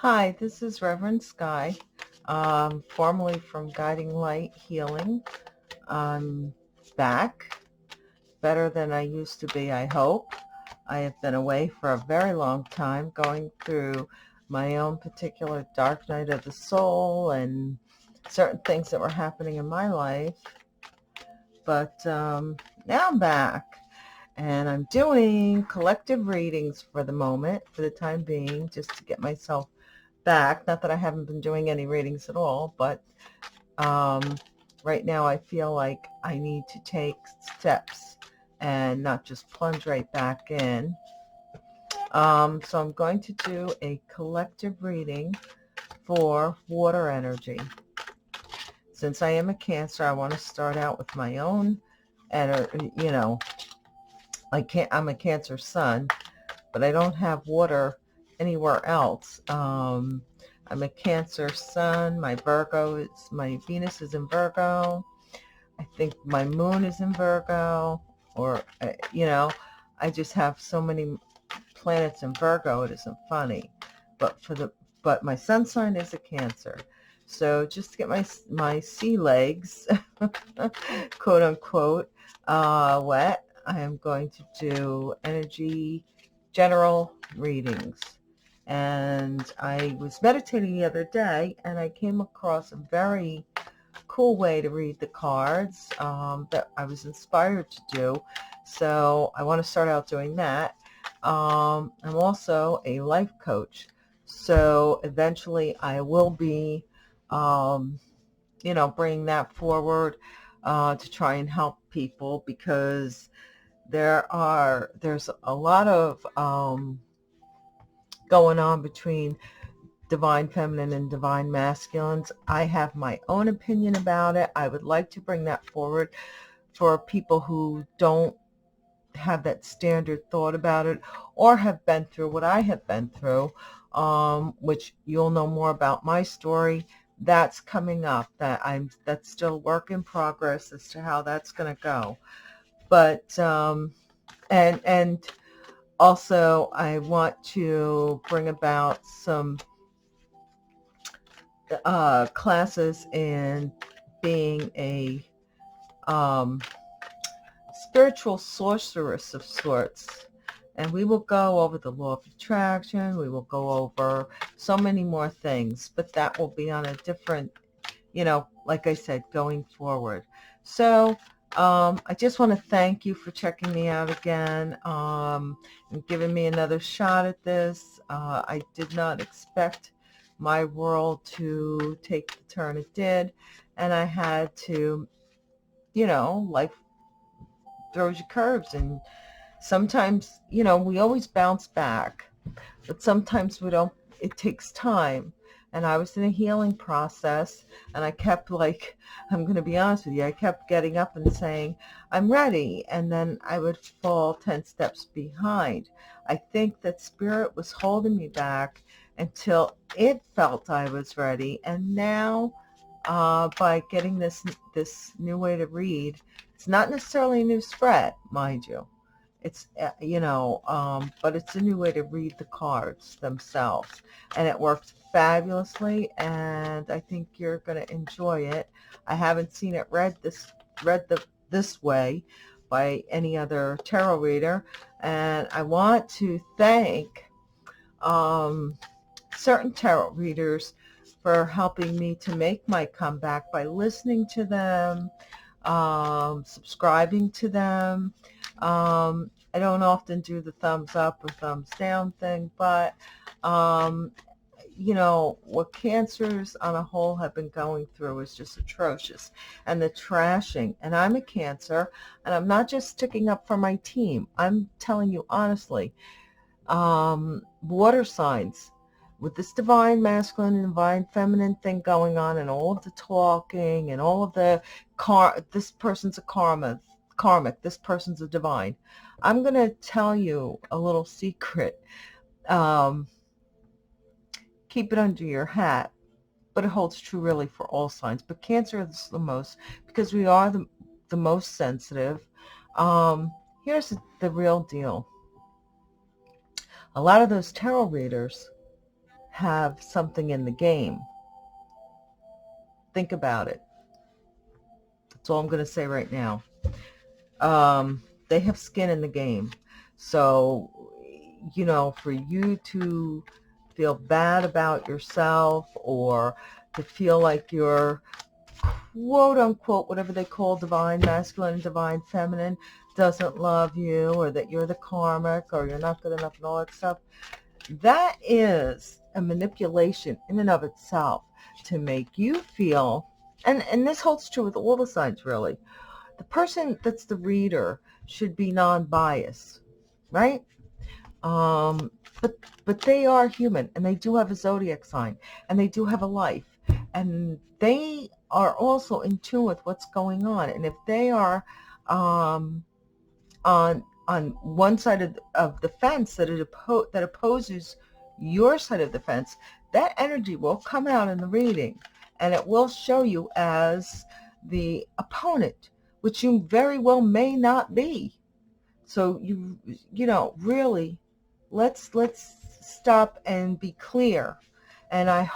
Hi, this is Reverend Sky, formerly from Guiding Light Healing. I'm back, better than I used to be, I hope. I have been away for a very long time, going through my own particular dark night of the soul and certain things that were happening in my life. But now I'm back, and I'm doing collective readings for the moment, for the time being, just to get myself back. Not that I haven't been doing any readings at all, but um, right now I feel like I need to take steps and not just plunge right back in. So I'm going to do a collective reading for water energy. Since I am a Cancer, I want to start out with my own, and I'm a Cancer sun, but I don't have water anywhere else. I'm a Cancer sun. My Venus is in Virgo. I think my moon is in Virgo, or I just have so many planets in Virgo. It isn't funny, but but my sun sign is a Cancer. So just to get my sea legs, quote unquote, wet, I am going to do energy general readings. And I was meditating the other day, and I came across a very cool way to read the cards that I was inspired to do. So I want to start out doing that. I'm also a life coach. So eventually I will be, bringing that forward to try and help people, because there's a lot of going on between divine feminine and divine masculines. I have my own opinion about it. I would like to bring that forward for people who don't have that standard thought about it, or have been through what I have been through, which you'll know more about my story. That's coming up. That's still work in progress as to how that's going to go. But and also I want to bring about some classes in being a um, spiritual sorceress of sorts. And we will go over the law of attraction. We will go over so many more things, but that will be on a different, like I said, going forward. So I just want to thank you for checking me out again, and giving me another shot at this. I did not expect my world to take the turn it did, and I had to, life throws you curves, and sometimes, we always bounce back, but sometimes we don't. It takes time. And I was in a healing process, and I kept, like, I'm going to be honest with you, I kept getting up and saying, I'm ready. And then I would fall 10 steps behind. I think that spirit was holding me back until it felt I was ready. And now, by getting this new way to read, it's not necessarily a new spread, mind you. It's, but it's a new way to read the cards themselves. And it works fabulously, and I think you're going to enjoy it. I haven't seen it this way by any other tarot reader. And I want to thank um, certain tarot readers for helping me to make my comeback by listening to them, subscribing to them. I don't often do the thumbs up or thumbs down thing, but um, what cancers on a whole have been going through is just atrocious. And the trashing. And I'm a Cancer, and I'm not just sticking up for my team. I'm telling you honestly, water signs, with this divine masculine and divine feminine thing going on, and all of the talking and all of the this person's a karmic, this person's a divine. I'm going to tell you a little secret. Um, Keep it under your hat, but it holds true really for all signs. But Cancer is the most, because we are the most sensitive. Here's the real deal. A lot of those tarot readers have something in the game. Think about it. That's all I'm going to say right now. They have skin in the game. So, for you to feel bad about yourself, or to feel like you're quote unquote, whatever they call divine masculine and divine feminine, doesn't love you, or that you're the karmic, or you're not good enough and all that stuff, that is a manipulation in and of itself to make you feel, and this holds true with all the signs really, the person that's the reader should be non-biased, right? Um, but they are human, and they do have a zodiac sign, and they do have a life, and they are also in tune with what's going on. And if they are on one side of the fence that opposes your side of the fence, that energy will come out in the reading, and it will show you as the opponent, which you very well may not be. So really, let's stop and be clear. And I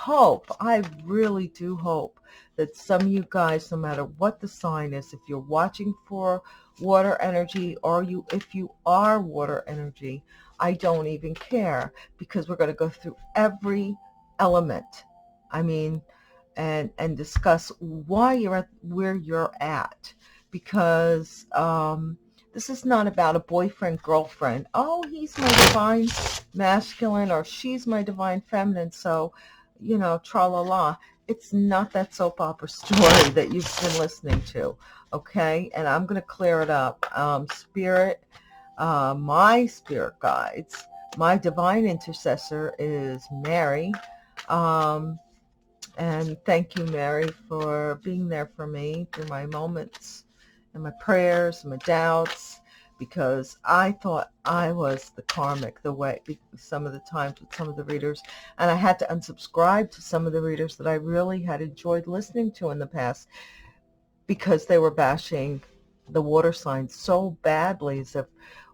really do hope that some of you guys, no matter what the sign is, if you're watching for water energy, or if you are water energy, I don't even care, because we're going to go through every element. I mean, and discuss why you're at where you're at, because this is not about a boyfriend, girlfriend. Oh, he's my divine masculine, or she's my divine feminine, so, tra-la-la. It's not that soap opera story that you've been listening to, okay? And I'm going to clear it up. Spirit, my spirit guides, my divine intercessor is Mary. And thank you, Mary, for being there for me through my moments and my prayers and my doubts, because I thought I was the karmic the way some of the times with some of the readers, and I had to unsubscribe to some of the readers that I really had enjoyed listening to in the past, because they were bashing the water signs so badly, as if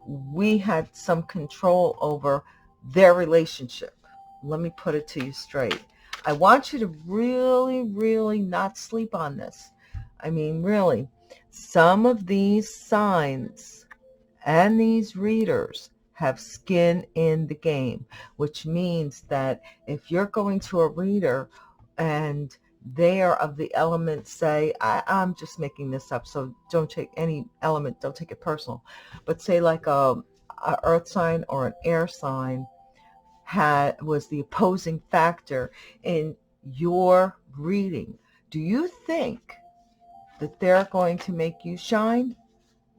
we had some control over their relationship. Let me put it to you straight. I want you to really, really not sleep on this. I mean, really, some of these signs and these readers have skin in the game, which means that if you're going to a reader and they are of the element, say, I'm just making this up, so don't take any element, don't take it personal, but say like a earth sign or an air sign was the opposing factor in your reading, do you think that they're going to make you shine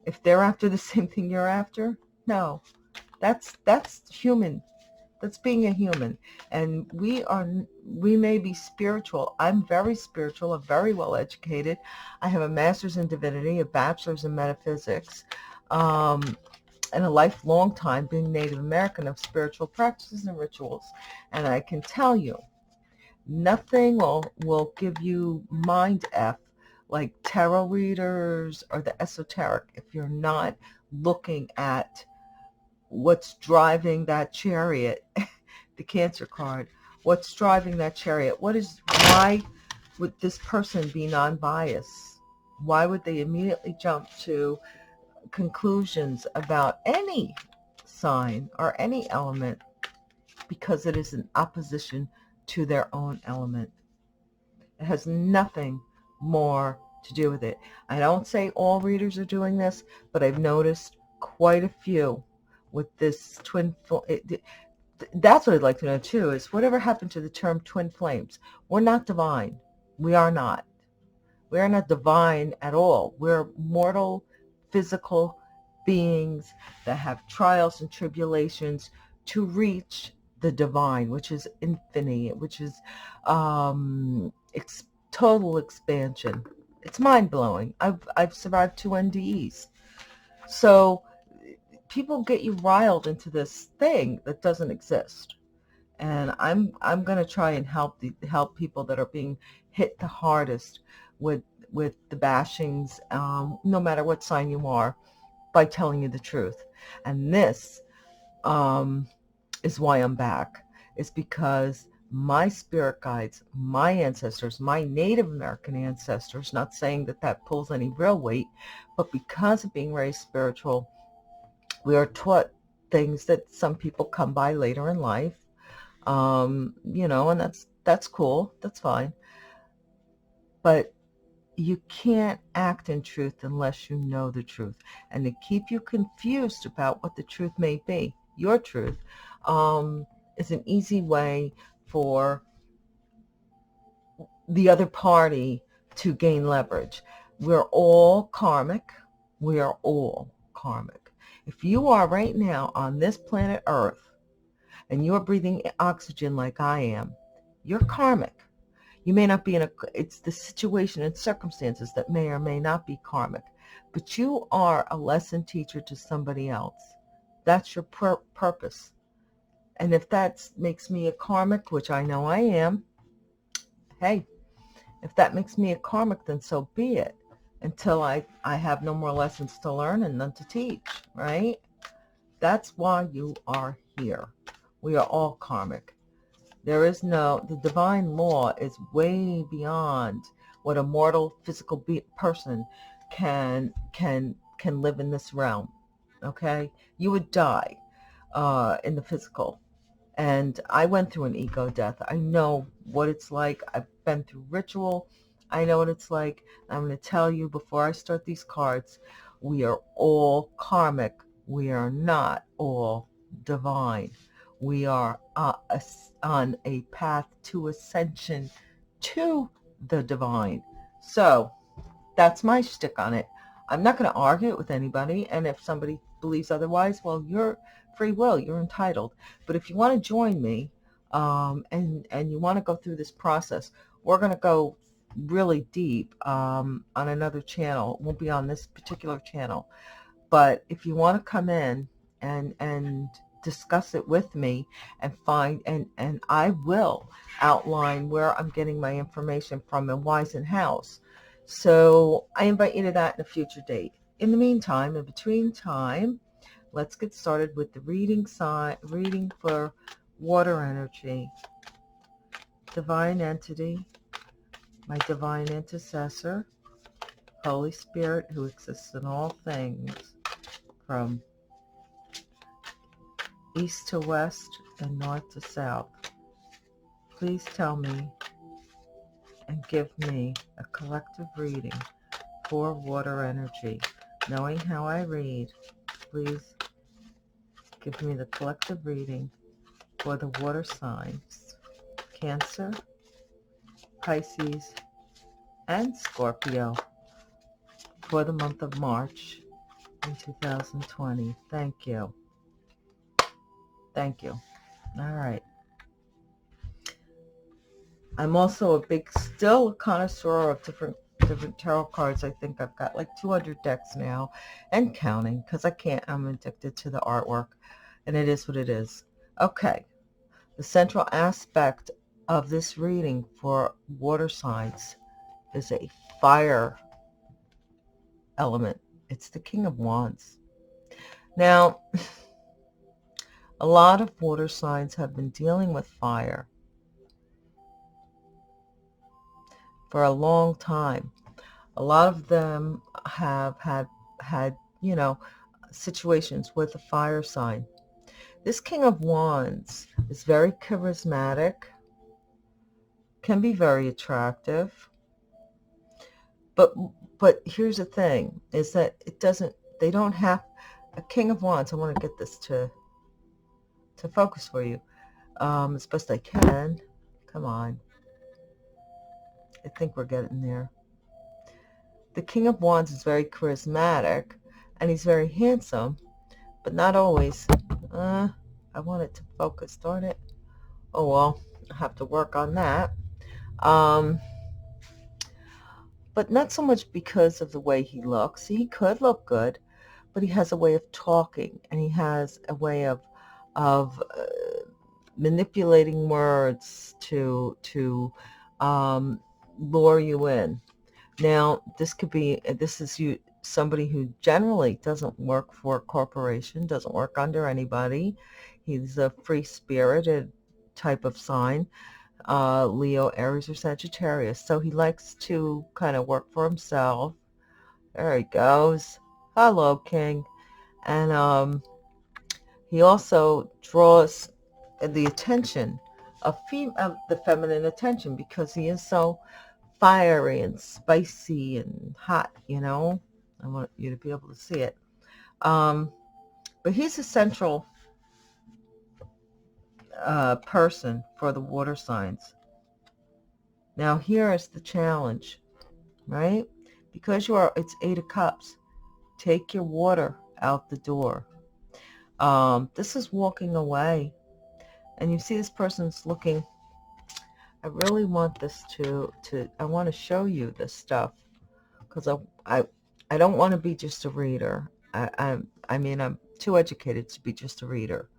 if they're after the same thing you're after? No, that's human. That's being a human. And we may be spiritual. I'm very spiritual. I'm very well educated. I have a master's in divinity, a bachelor's in metaphysics, and a lifelong time being Native American, of spiritual practices and rituals. And I can tell you, nothing will give you mind F like tarot readers or the esoteric if you're not looking at what's driving that chariot, the Cancer card. What's driving that chariot? Why would this person be non-biased? Why would they immediately jump to conclusions about any sign or any element because it is in opposition to their own element? It has nothing more to do with it. I don't say all readers are doing this, but I've noticed quite a few with this twin flame. That's what I'd like to know too, is whatever happened to the term twin flames? We're not divine. We are not. We are not divine at all. We're mortal, physical beings that have trials and tribulations to reach the divine, which is infinity, which is total expansion. It's mind-blowing. I've survived 2 NDEs. So people get you riled into this thing that doesn't exist. And I'm going to try and help people that are being hit the hardest with the bashings, no matter what sign you are, by telling you the truth. And this is why I'm back. It's because my spirit guides, my ancestors, my Native American ancestors, not saying that that pulls any real weight, but because of being raised spiritual, we are taught things that some people come by later in life. And that's cool. That's fine. But you can't act in truth unless you know the truth. And to keep you confused about what the truth may be, your truth, is an easy way for the other party to gain leverage. We're all karmic. We are all karmic. If you are right now on this planet Earth and you're breathing oxygen like I am, you're karmic. You may not be it's the situation and circumstances that may or may not be karmic, but you are a lesson teacher to somebody else. That's your purpose. And if that makes me a karmic, which I know I am, hey, if that makes me a karmic, then so be it. Until I have no more lessons to learn and none to teach, right? That's why you are here. We are all karmic. The divine law is way beyond what a mortal physical person can live in this realm. Okay? You would die in the physical. And I went through an ego death. I know what it's like. I've been through ritual. I know what it's like. I'm going to tell you before I start these cards, we are all karmic. We are not all divine. We are on a path to ascension to the divine. So that's my shtick on it. I'm not going to argue it with anybody. And if somebody believes otherwise, well, you're free will. You're entitled. But if you want to join me and you want to go through this process, we're going to go really deep on another channel. It won't be on this particular channel. But if you want to come in and discuss it with me and and I will outline where I'm getting my information from and why's in house. So I invite you to that in a future date. In the meantime, in between time, let's get started with the reading for water energy. Divine entity, my divine intercessor, Holy Spirit who exists in all things, from east to west and north to south. Please tell me and give me a collective reading for water energy. Knowing how I read, please give me the collective reading for the water signs, Cancer, Pisces, and Scorpio for the month of March in 2020. Thank you. Thank you. All right. I'm also still a connoisseur of different tarot cards. I think I've got like 200 decks now and counting because I'm addicted to the artwork and it is what it is. Okay. The central aspect of this reading for water signs is a fire element. It's the King of Wands. Now, a lot of water signs have been dealing with fire for a long time. A lot of them have had situations with a fire sign. This King of Wands is very charismatic, can be very attractive, but here's the thing, is that they don't have a King of Wands. I want to get this to focus for you as best I can. Come on. I think we're getting there. The King of Wands is very charismatic and he's very handsome, but not always. I want it to focus, darn it. Oh well, I have to work on that. But not so much because of the way he looks. He could look good, but he has a way of talking and he has a way of manipulating words to lure you in. Now, this is somebody who generally doesn't work for a corporation, doesn't work under anybody. He's a free-spirited type of sign. Leo, Aries, or Sagittarius. So he likes to kind of work for himself. There he goes. Hello, King. And he also draws the attention of the feminine attention because he is so fiery and spicy and hot, you know. I want you to be able to see it. But he's a central person for the water signs. Now here is the challenge, right? Because it's 8 of Cups. Take your water out the door. This is walking away. And you see this person's looking, I really want this I want to show you this stuff because I don't want to be just a reader. I mean, I'm too educated to be just a reader.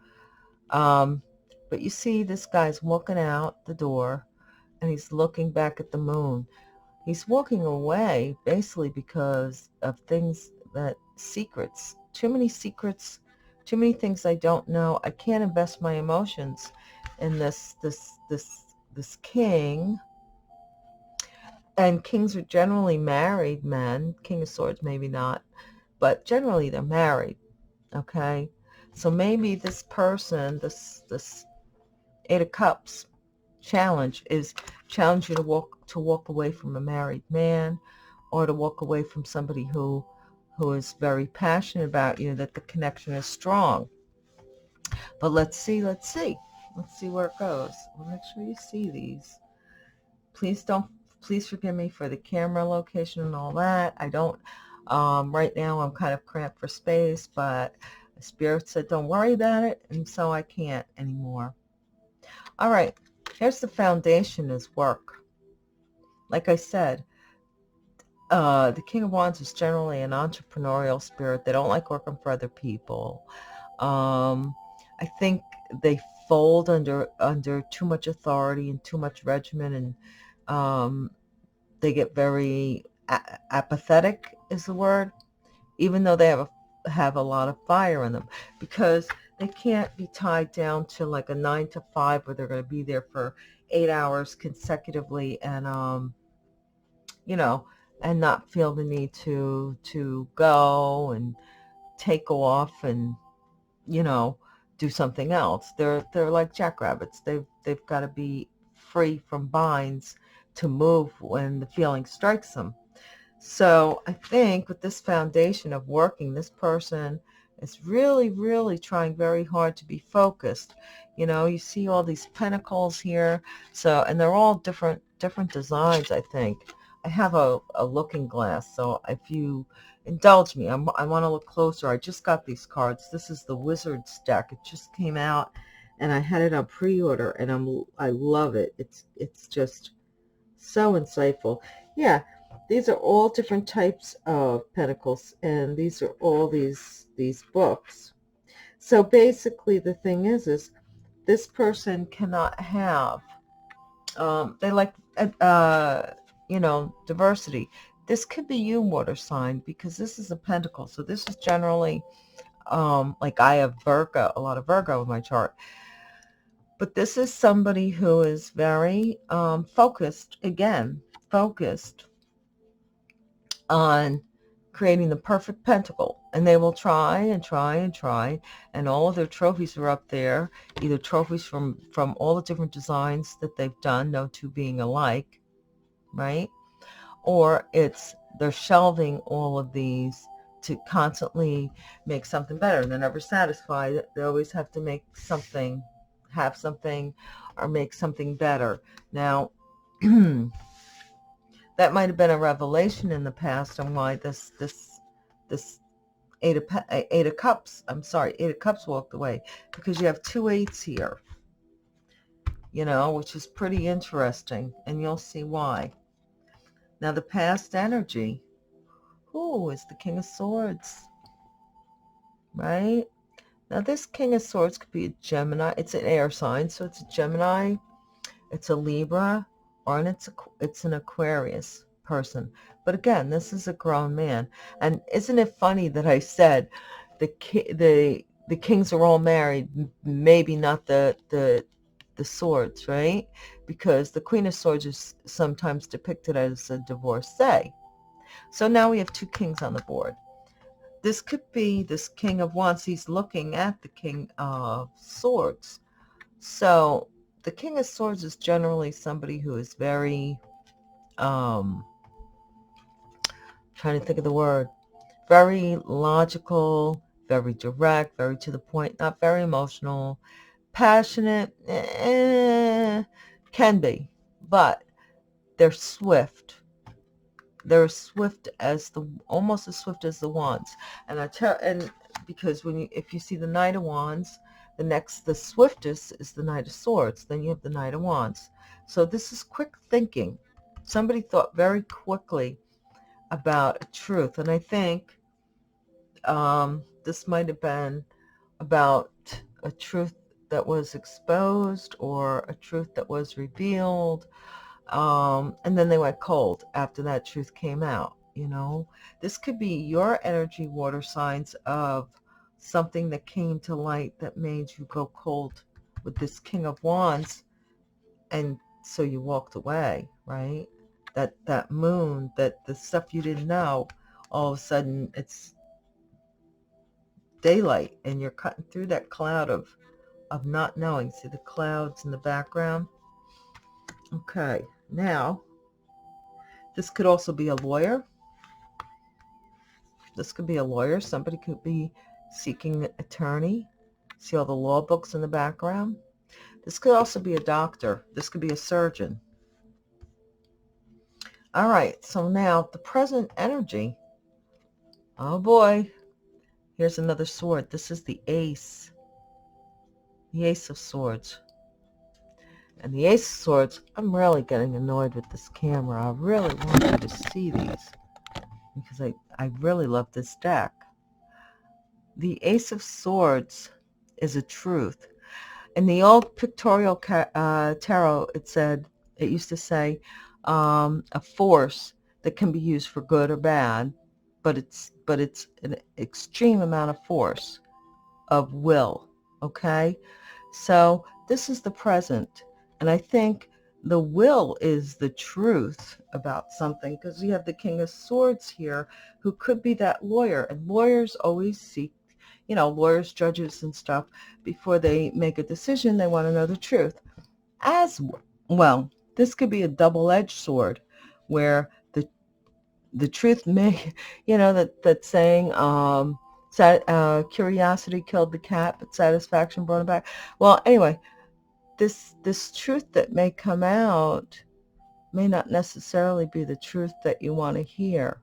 But you see this guy's walking out the door and he's looking back at the moon. He's walking away basically because of secrets, too many things I don't know. I can't invest my emotions in this king. And kings are generally married men. King of Swords, maybe not, but generally they're married. Okay, so maybe this person, this 8 of Cups challenge you to walk away from a married man, or to walk away from somebody who is very passionate about you, that the connection is strong. But let's see where it goes. Well, make sure you see these. Please forgive me for the camera location and all that. I don't, right now I'm kind of cramped for space, but the Spirit said don't worry about it, and so I can't anymore. All right, here's the foundation is work. Like I said, the King of Wands is generally an entrepreneurial spirit. They don't like working for other people. I think they fold under too much authority and too much regimen, and they get very apathetic is the word, even though they have a lot of fire in them, because they can't be tied down to like a 9 to 5 where they're going to be there for 8 hours consecutively, and you know, and not feel the need to go and take off and, you know, do something else. They're like jackrabbits. They've got to be free from binds to move when the feeling strikes them. So I think with this foundation of working, this person is really, really trying very hard to be focused. You know, you see all these pentacles here. So, and they're all different designs, I think. I have a looking glass, so if you indulge me, I want to look closer. I just got these cards. This is the Wizards deck. It just came out, and I had it on pre-order, and I love it. It's just so insightful. Yeah, these are all different types of pentacles, and these are all these books. So basically, the thing is this person cannot have. They like you know, diversity. This could be you, water sign, because this is a pentacle. So this is generally like I have Virgo, a lot of Virgo in my chart. But this is somebody who is very focused on creating the perfect pentacle. And they will try and try and try. And all of their trophies are up there, either trophies from all the different designs that they've done, no two being alike, right? Or they're shelving all of these to constantly make something better. They're never satisfied. They always have to make something, have something, or make something better. Now, that might have been a revelation in the past on why this Eight of Cups walked away, because you have 2 8s here, you know, which is pretty interesting, and you'll see why. Now, the past energy, who is the King of Swords, right? Now, this King of Swords could be a Gemini. It's an air sign, so it's a Gemini, it's a Libra, or it's an Aquarius person. But again, this is a grown man. And isn't it funny that I said the kings are all married, maybe not the swords, right? because the Queen of Swords is sometimes depicted as a divorcee. So now we have two kings on the board. This could be this King of Wands. He's looking at the King of Swords. So the King of Swords is generally somebody who is very, trying to think of the word, very logical, very direct, very to the point, not very emotional, passionate, can be, but they're swift. They're swift as almost as swift as the wands. And because if you see the Knight of Wands, the swiftest is the Knight of Swords. Then you have the Knight of Wands. So this is quick thinking. Somebody thought very quickly about a truth. And I think this might have been about a truth that was exposed or a truth that was revealed. And then they went cold after that truth came out. This could be your energy, water signs, of something that came to light that made you go cold with this King of Wands. And so you walked away, right? That moon, that the stuff you didn't know, all of a sudden it's daylight and you're cutting through that cloud of not knowing. See the clouds in the background? Okay, now this could also be a lawyer. This could be a lawyer. Somebody could be seeking an attorney. See all the law books in the background? This could also be a doctor. This could be a surgeon. All right, so now the present energy. Oh boy, here's another sword. This is the Ace. The Ace of Swords. And the Ace of Swords, I'm really getting annoyed with this camera. I really want you to see these because I really love this deck. The Ace of Swords is a truth. In the old pictorial tarot, it used to say a force that can be used for good or bad, but it's an extreme amount of force, of will. Okay, so this is the present, and I think the will is the truth about something, because you have the King of Swords here, who could be that lawyer, and lawyers always seek, lawyers, judges and stuff, before they make a decision, they want to know the truth. As well, this could be a double-edged sword, where the truth may, that saying, curiosity killed the cat, but satisfaction brought it back. Well, anyway, this truth that may come out may not necessarily be the truth that you want to hear.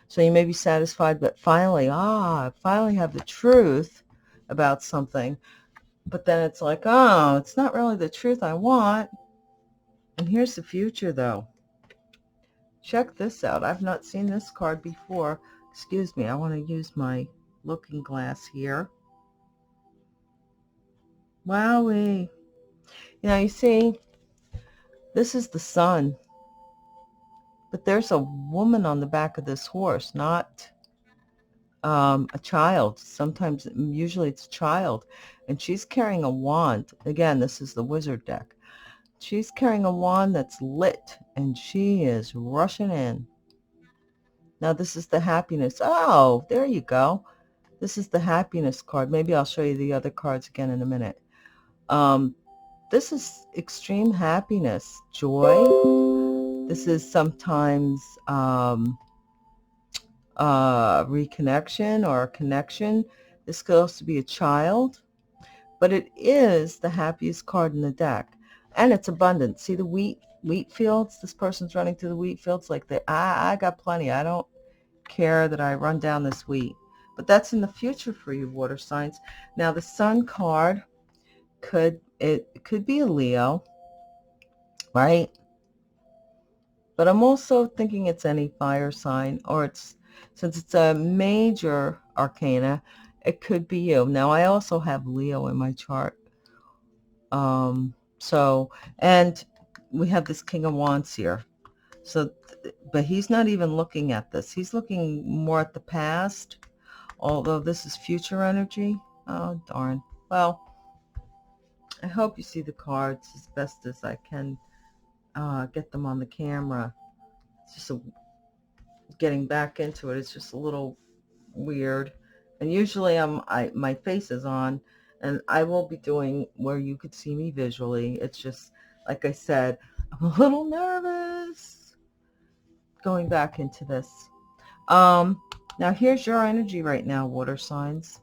So you may be satisfied, but finally, I finally have the truth about something. But then it's like, oh, it's not really the truth I want. And here's the future, though. Check this out. I've not seen this card before. Excuse me, I want to use my looking glass here. Wowee. You see, this is the sun. But there's a woman on the back of this horse, not a child. Usually it's a child. And she's carrying a wand. Again, this is the wizard deck. She's carrying a wand that's lit, and she is rushing in. Now, this is the happiness. Oh, there you go. This is the happiness card. Maybe I'll show you the other cards again in a minute. This is extreme happiness, joy. This is sometimes reconnection or connection. This could also be a child, but it is the happiest card in the deck, and it's abundant. See the wheat fields? This person's running through the wheat fields like I got plenty. I don't care that I run down this wheat. But that's in the future for you, water signs. Now the Sun card could be a Leo, right? But I'm also thinking it's any fire sign, or since it's a major arcana, it could be you. Now I also have Leo in my chart. And we have this King of Wands here. So, but he's not even looking at this. He's looking more at the past, although this is future energy. Oh, darn. Well, I hope you see the cards as best as I can get them on the camera. It's just getting back into it. It's just a little weird. And usually my face is on, and I will be doing where you could see me visually. It's just, like I said, I'm a little nervous going back into this. Now here's your energy right now, water signs.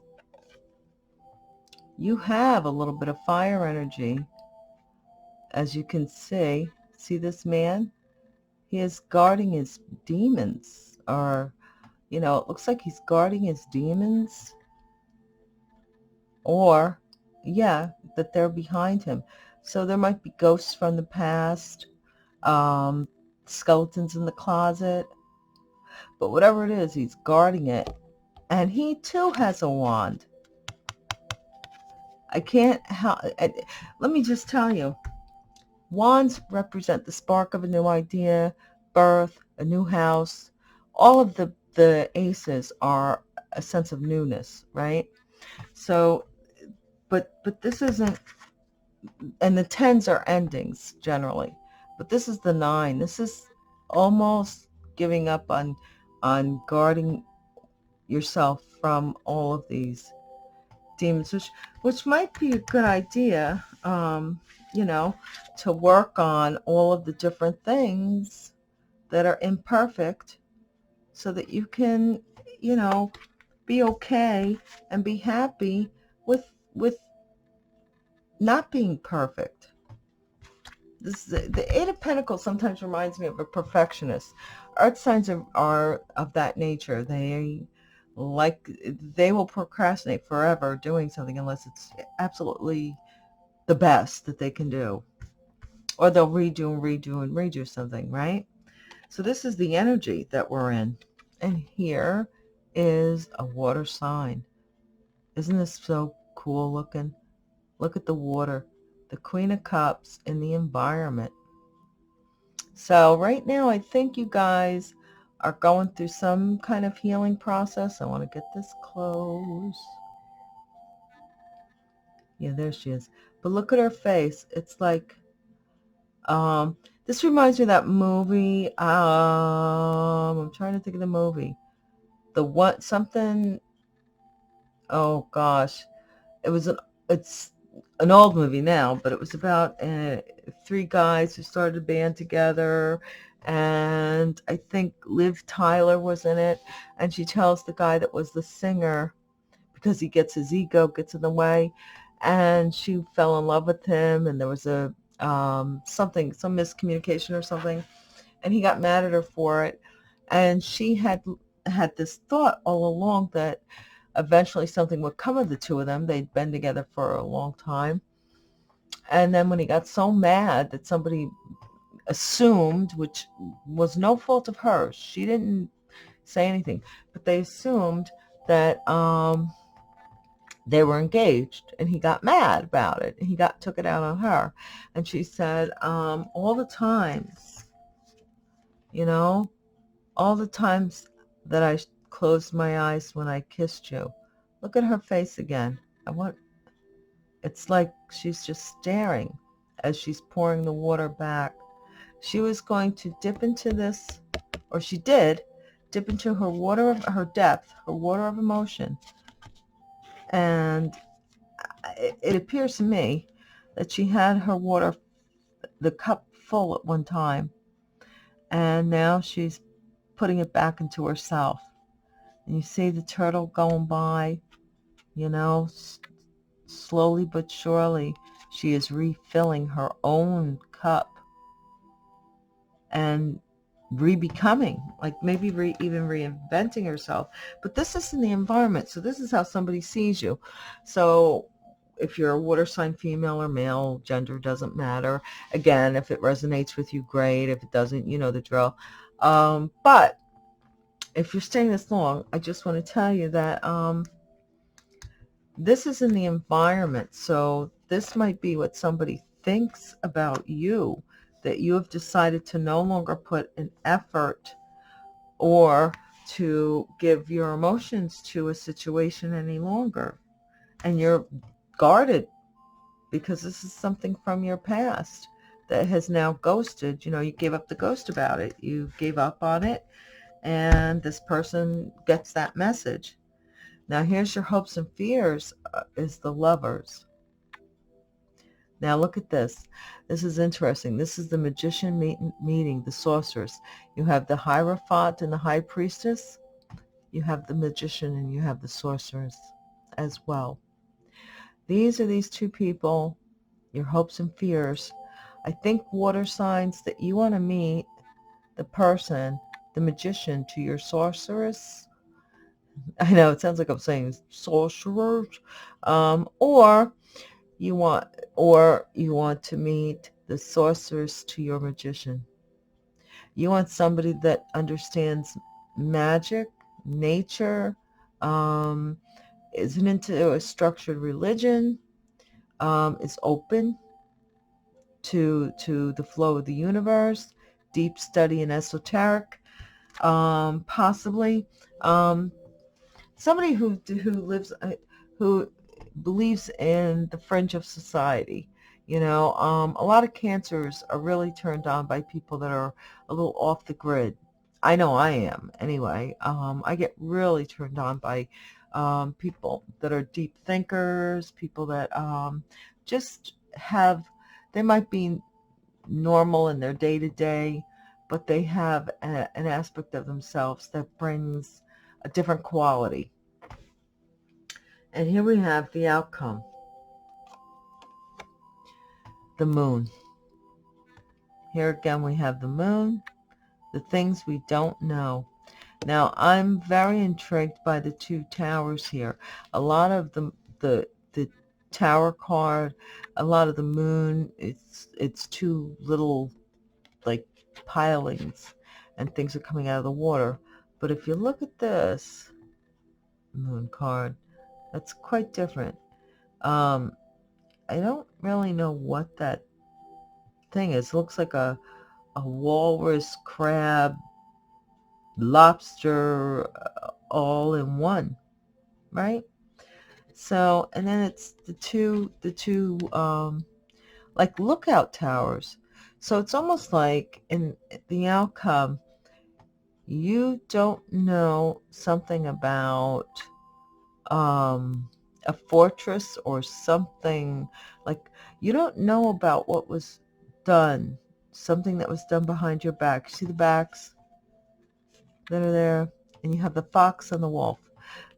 You have a little bit of fire energy. As you can see this man? He is guarding his demons, or, it looks like he's guarding his demons, or, yeah, that they're behind him. So there might be ghosts from the past, skeletons in the closet, but whatever it is, he's guarding it. And he too has a wand. I can't help, let me just tell you, wands represent the spark of a new idea, birth, a new house. All of the aces are a sense of newness, right? So, but this isn't, and the tens are endings generally, but this is the 9. This is almost giving up on guarding yourself from all of these demons, which might be a good idea, to work on all of the different things that are imperfect, so that you can, be okay and be happy with not being perfect. The Eight of Pentacles sometimes reminds me of a perfectionist. Earth signs are of that nature. They will procrastinate forever doing something unless it's absolutely the best that they can do, or they'll redo and redo and redo something, right? So this is the energy that we're in. And here is a water sign. Isn't this so cool looking? Look at the water, the Queen of Cups in the environment. So right now, I think you guys are going through some kind of healing process. I want to get this close. Yeah, there she is. But look at her face. It's like, this reminds me of that movie. I'm trying to think of the movie. The what something. Oh gosh, it's an old movie now, but it was about 3 guys who started a band together, and I think Liv Tyler was in it, and she tells the guy that was the singer, because his ego gets in the way, and she fell in love with him, and there was some miscommunication or something, and he got mad at her for it, and she had this thought all along that eventually something would come of the two of them. They'd been together for a long time. And then when he got so mad that somebody assumed, which was no fault of hers, she didn't say anything, but they assumed that they were engaged, and he got mad about it. And he took it out on her. And she said, all the times, all the times that I closed my eyes when I kissed you. Look at her face again. It's like she's just staring as she's pouring the water back. She was going to dip into this, or she did, dip into her water of her depth, her water of emotion. And it appears to me that she had her water, the cup, full at one time. And now she's putting it back into herself. And you see the turtle going by, slowly but surely, she is refilling her own cup and re-becoming, like maybe even reinventing herself. But this is in the environment, so this is how somebody sees you. So if you're a water sign, female or male, gender doesn't matter. Again, if it resonates with you, great. If it doesn't, you know the drill. But if you're staying this long, I just want to tell you that this is in the environment. So this might be what somebody thinks about you, that you have decided to no longer put an effort or to give your emotions to a situation any longer. And you're guarded because this is something from your past that has now ghosted. You gave up the ghost about it. You gave up on it, and this person gets that message. Now here's your hopes and fears, is the Lovers. Now look at this. This is interesting. This is the Magician meeting the Sorceress. You have the Hierophant and the High Priestess. You have the Magician and you have the Sorceress as well. These are these two people, your hopes and fears. I think water signs that you want to meet the person, the Magician, to your Sorceress. I know it sounds like I'm saying sorcerers. Or you want to meet the Sorceress to your Magician. You want somebody that understands magic, nature, isn't into a structured religion, is open to the flow of the universe, deep study in esoteric, possibly somebody who lives, who believes in the fringe of society. A lot of Cancers are really turned on by people that are a little off the grid. I know I am anyway. I get really turned on by people that are deep thinkers, people that just have, they might be normal in their day-to-day, but they have an aspect of themselves that brings a different quality. And here we have the outcome. The Moon. Here again we have the Moon, the things we don't know. Now I'm very intrigued by the two towers here. A lot of the tower card, a lot of the Moon, it's two little like pilings and things are coming out of the water. But if you look at this Moon card, that's quite different. I don't really know what that thing is. It looks like a walrus, crab, lobster, all in one, right? So, and then it's the two like lookout towers. So it's almost like in the outcome, you don't know something about a fortress or something, like you don't know about what was done, something that was done behind your back. See the backs that are there? And you have the fox and the wolf.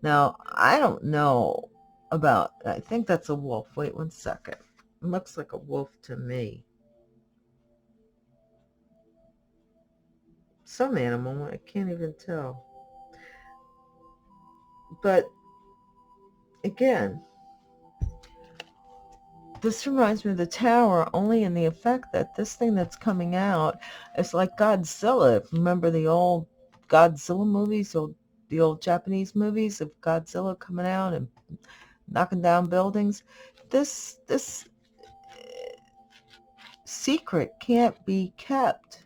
Now, I don't know about, I think that's a wolf. Wait 1 second. It looks like a wolf to me. Some animal, I can't even tell. But again, this reminds me of the tower, only in the effect that this thing that's coming out is like Godzilla. Remember the old Godzilla movies, the old Japanese movies of Godzilla coming out and knocking down buildings? This secret can't be kept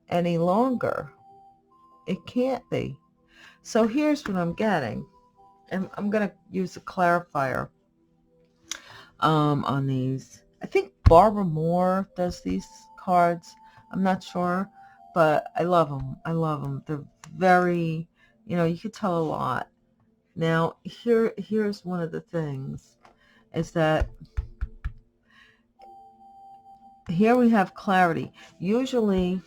any longer. It can't be. So here's what I'm getting. And I'm going to use a clarifier on these. I think Barbara Moore does these cards. I'm not sure, but I love them. I love them. They're very, you could tell a lot. Now, here's one of the things is that here we have clarity. Usually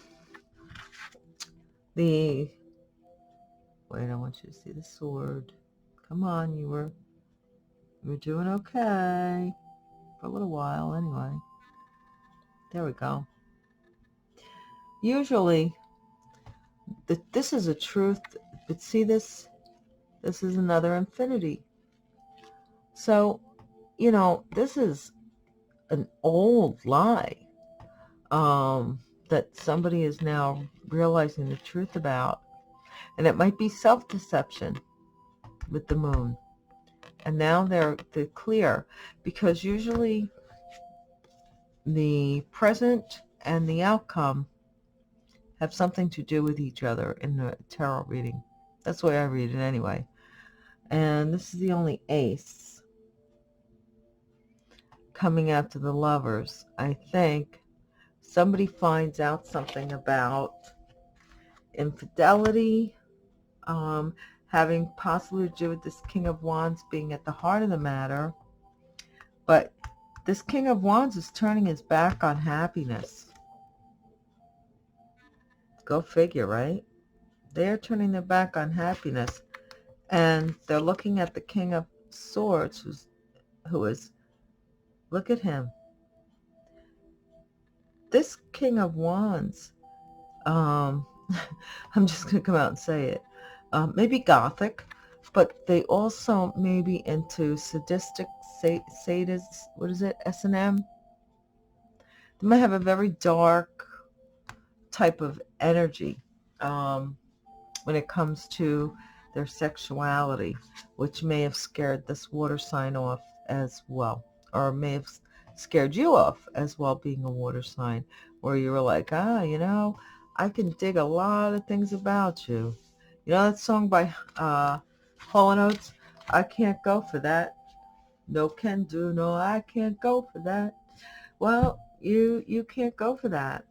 wait, I want you to see the sword. Come on, you were doing okay for a little while anyway. There we go. Usually, this is a truth, but see this? This is another infinity. So, this is an old lie that somebody is now realizing the truth about. And it might be self-deception with the Moon. And now they're clear, because usually the present and the outcome have something to do with each other in the tarot reading. That's the way I read it anyway. And this is the only ace coming out to the Lovers, I think. somebody finds out something about infidelity, having possibly to do with this King of Wands being at the heart of the matter. But this King of Wands is turning his back on happiness. Go figure, right? They're turning their back on happiness. And they're looking at the King of Swords, who is, look at him. This King of Wands, I'm just going to come out and say it, maybe Gothic, but they also may be into sadistic, sadists, what is it, S&M? They might have a very dark type of energy when it comes to their sexuality, which may have scared this water sign off as well, or may have scared you off as well, being a water sign, where you were like, I can dig a lot of things about you. You know that song by Hall & Oates? I can't go for that. No can do, no, I can't go for that. Well, you can't go for that.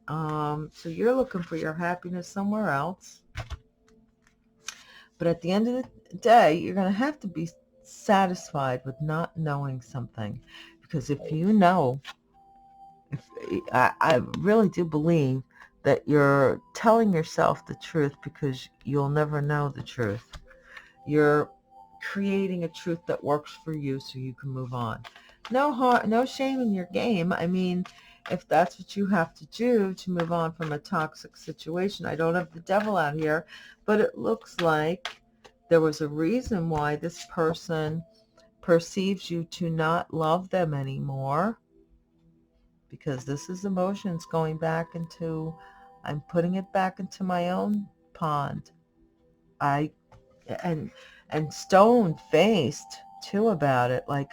So you're looking for your happiness somewhere else. But at the end of the day, you're going to have to be satisfied with not knowing something. Because if you know, I really do believe that you're telling yourself the truth because you'll never know the truth. You're creating a truth that works for you so you can move on. No shame in your game. I mean, if that's what you have to do to move on from a toxic situation. I don't have the devil out here, but it looks like there was a reason why this person perceives you to not love them anymore, because this is emotions going back into, I'm putting it back into my own pond. And stone-faced too about it, like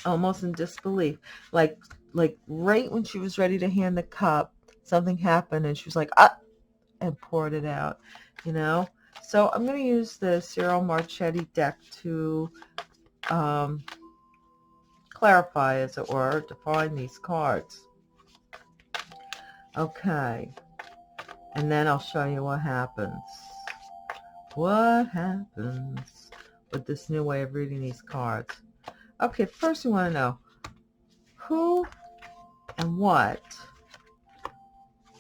almost in disbelief, like right when she was ready to hand the cup, something happened and she was like, and poured it out, So I'm going to use the Cyril Marchetti deck to clarify, as it were, define these cards. Okay. And then I'll show you what happens. What happens with this new way of reading these cards? Okay, first we want to know who and what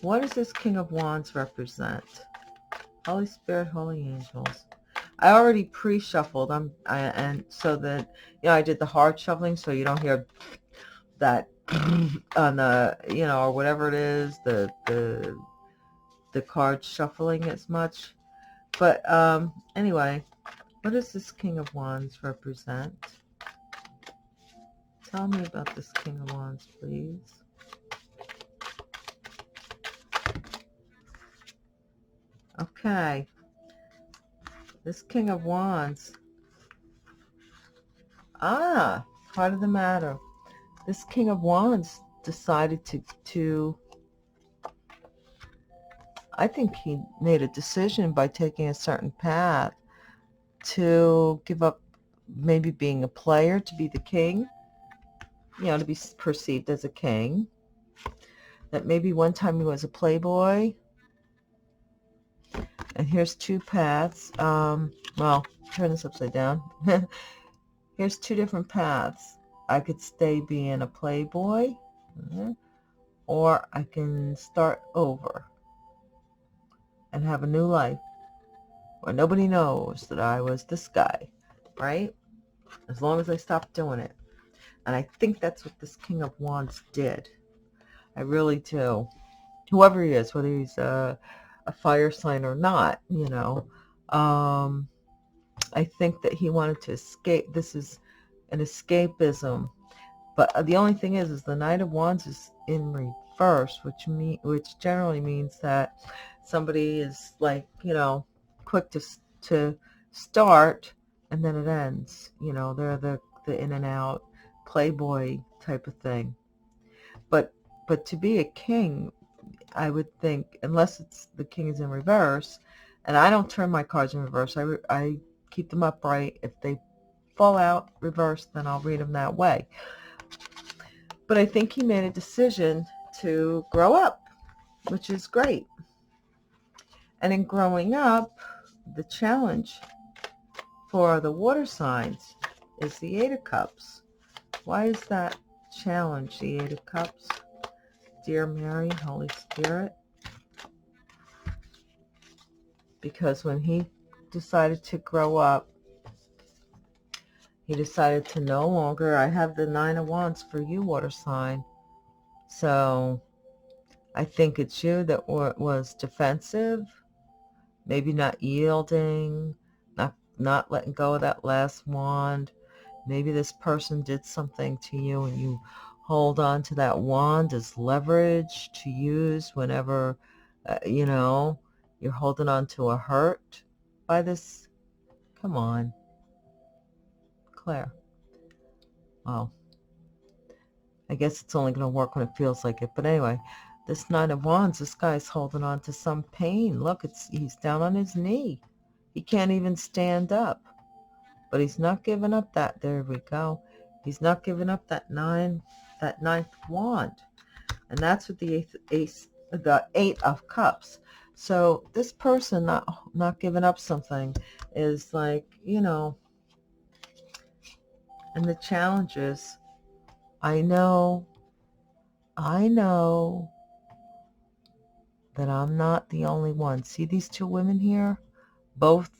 does this King of Wands represent? Holy Spirit, holy angels. I already pre-shuffled and so that, I did the hard shuffling so you don't hear that on the, or whatever it is, the card shuffling as much. But anyway, what does this King of Wands represent? Tell me about this King of Wands, please. Okay. This King of Wands. Part of the matter. This King of Wands decided to I think he made a decision by taking a certain path to give up maybe being a player, to be the king, to be perceived as a king. That maybe one time he was a playboy. And here's two paths. Well, turn this upside down. Here's two different paths. I could stay being a playboy, or I can start over and have a new life where nobody knows that I was this guy, right? As long as I stop doing it. And I think that's what this King of Wands did. I really do. Whoever he is, whether he's a fire sign or not, I think that he wanted to escape. This is an escapism. But the only thing is the Knight of Wands is in reverse, which generally means that somebody is like, quick to start and then it ends. They're the in and out playboy type of thing. But to be a king, I would think, unless it's the king is in reverse, and I don't turn my cards in reverse. I keep them upright. If they fall out reversed, then I'll read them that way. But I think he made a decision to grow up, which is great. And in growing up, the challenge for the water signs is the Eight of Cups. Why is that challenge, the Eight of Cups? Dear Mary, Holy Spirit. Because when he decided to grow up, he decided to no longer, I have the Nine of Wands for you, water sign. So I think it's you that was defensive, maybe not yielding, not letting go of that last wand. Maybe this person did something to you and you hold on to that wand as leverage to use whenever, you're holding on to a hurt by this. Come on, Claire. Well, I guess it's only going to work when it feels like it. But anyway, this Nine of Wands, this guy's holding on to some pain. Look, he's down on his knee. He can't even stand up. But he's not giving up that. There we go. He's not giving up that ninth wand. And that's with the Eight of Cups. So this person not giving up something is like, and the challenge is, I know that I'm not the only one. See these two women here? Both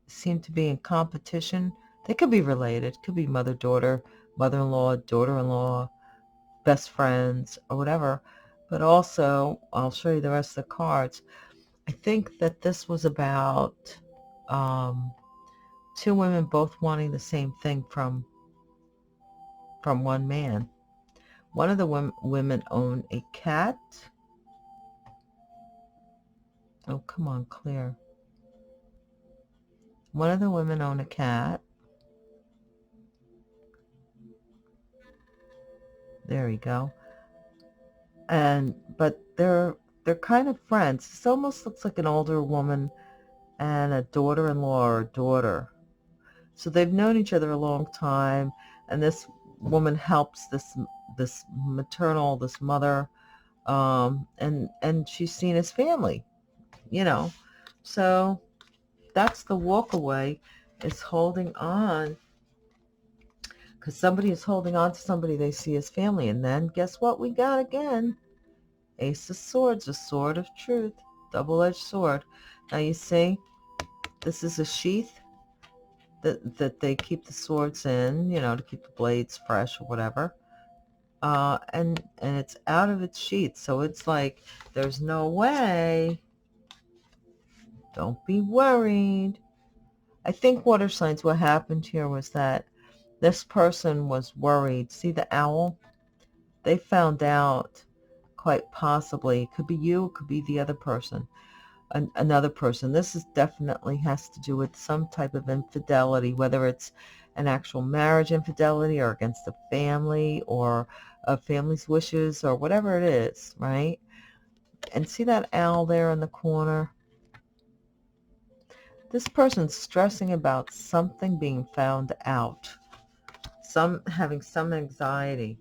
seem to be in competition. They could be related. Could be mother-daughter, mother-in-law, daughter-in-law, best friends, or whatever. But also, I'll show you the rest of the cards. I think that this was about two women both wanting the same thing from one man. One of the women owned a cat. Oh, come on, Claire. One of the women owned a cat. There you go. But they're kind of friends. This almost looks like an older woman and a daughter-in-law or daughter. So they've known each other a long time, and this woman helps this mother, and she's seen as family, So that's the walk away, is holding on, because somebody is holding on to somebody they see as family. And then guess what we got again? Ace of Swords, a sword of truth, double-edged sword. Now you see, this is a sheath that they keep the swords in, to keep the blades fresh or whatever. And it's out of its sheath. So it's like, there's no way. Don't be worried. I think water signs, what happened here was that this person was worried. See the owl? They found out, quite possibly, it could be you, it could be the other person, another person. This is definitely has to do with some type of infidelity, whether it's an actual marriage infidelity or against a family or a family's wishes or whatever it is, right? And see that owl there in the corner? This person's stressing about something being found out, having some anxiety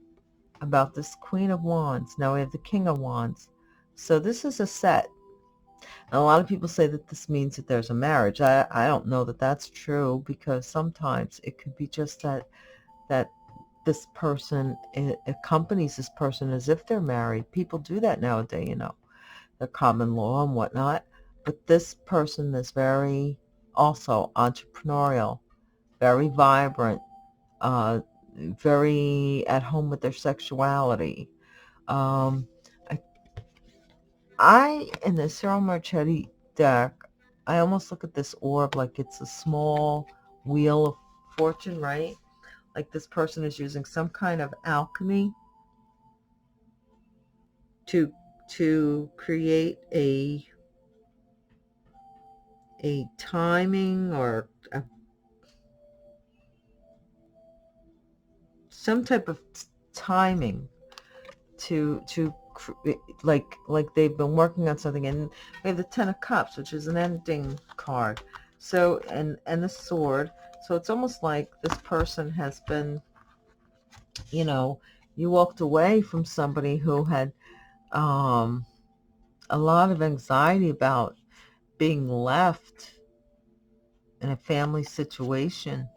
about this Queen of Wands. Now we have the King of Wands. So this is a set. And a lot of people say that this means that there's a marriage. I don't know that that's true, because sometimes it could be just that this person accompanies this person as if they're married. People do that nowadays, the common law and whatnot. But this person is very also entrepreneurial, very vibrant, very at home with their sexuality. In the Cyril Marchetti deck, I almost look at this orb like it's a small wheel of fortune, right? Like this person is using some kind of alchemy to create a timing or some type of timing to like they've been working on something. And we have the Ten of Cups, which is an ending card. So and the sword. So it's almost like this person has been, You walked away from somebody who had a lot of anxiety about being left in a family situation,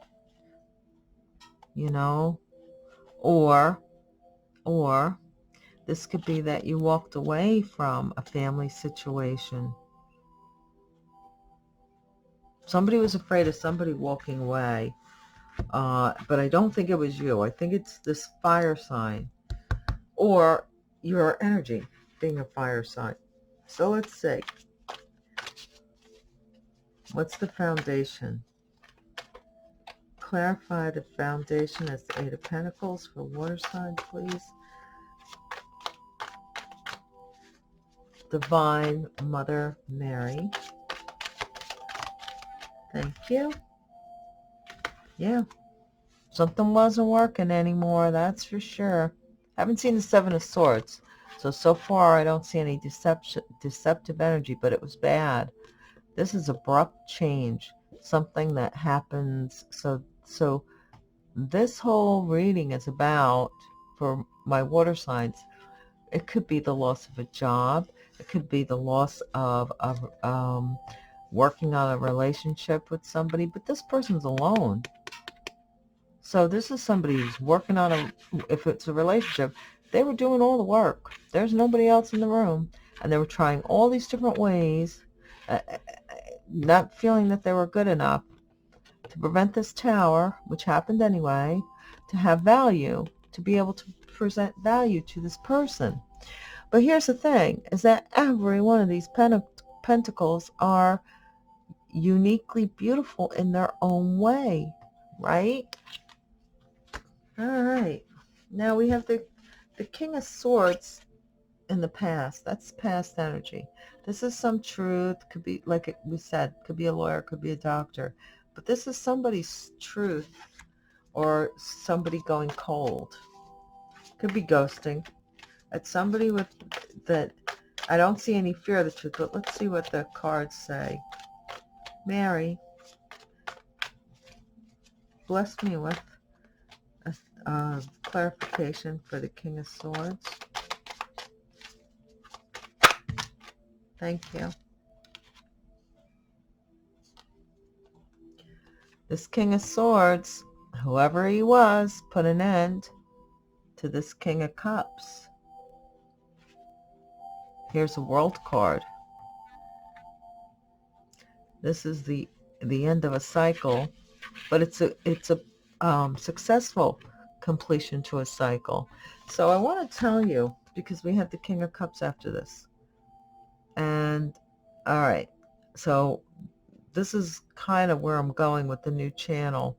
you know, or or this could be that you walked away from a family situation. Somebody was afraid of somebody walking away, but I don't think it was you. I think it's this fire sign or your energy being a fire sign. So let's see. What's the foundation? Clarify the foundation as the Eight of Pentacles for water sign, please. Divine Mother Mary. Thank you. Yeah. Something wasn't working anymore, that's for sure. Haven't seen the Seven of Swords. So far I don't see any deceptive energy, but it was bad. This is abrupt change. Something that happens. So this whole reading is about, for my water signs, it could be the loss of a job. It could be the loss of working on a relationship with somebody, but this person's alone. So this is somebody who's working on if it's a relationship, they were doing all the work. There's nobody else in the room, and they were trying all these different ways, not feeling that they were good enough to prevent this tower, which happened anyway, to have value, to be able to present value to this person. But here's the thing, is that every one of these pentacles are uniquely beautiful in their own way, right? All right. Now we have the King of Swords in the past. That's past energy. This is some truth. Could be, like we said, could be a lawyer, could be a doctor. But this is somebody's truth or somebody going cold. Could be ghosting. It's somebody with that. I don't see any fear of the truth, but let's see what the cards say. Mary, bless me with a clarification for the King of Swords. Thank you. This King of Swords, whoever he was, put an end to this King of Cups. Here's a World card. This is the end of a cycle, but it's a successful completion to a cycle. So I want to tell you, because we have the King of Cups after this. And all right, so this is kind of where I'm going with the new channel,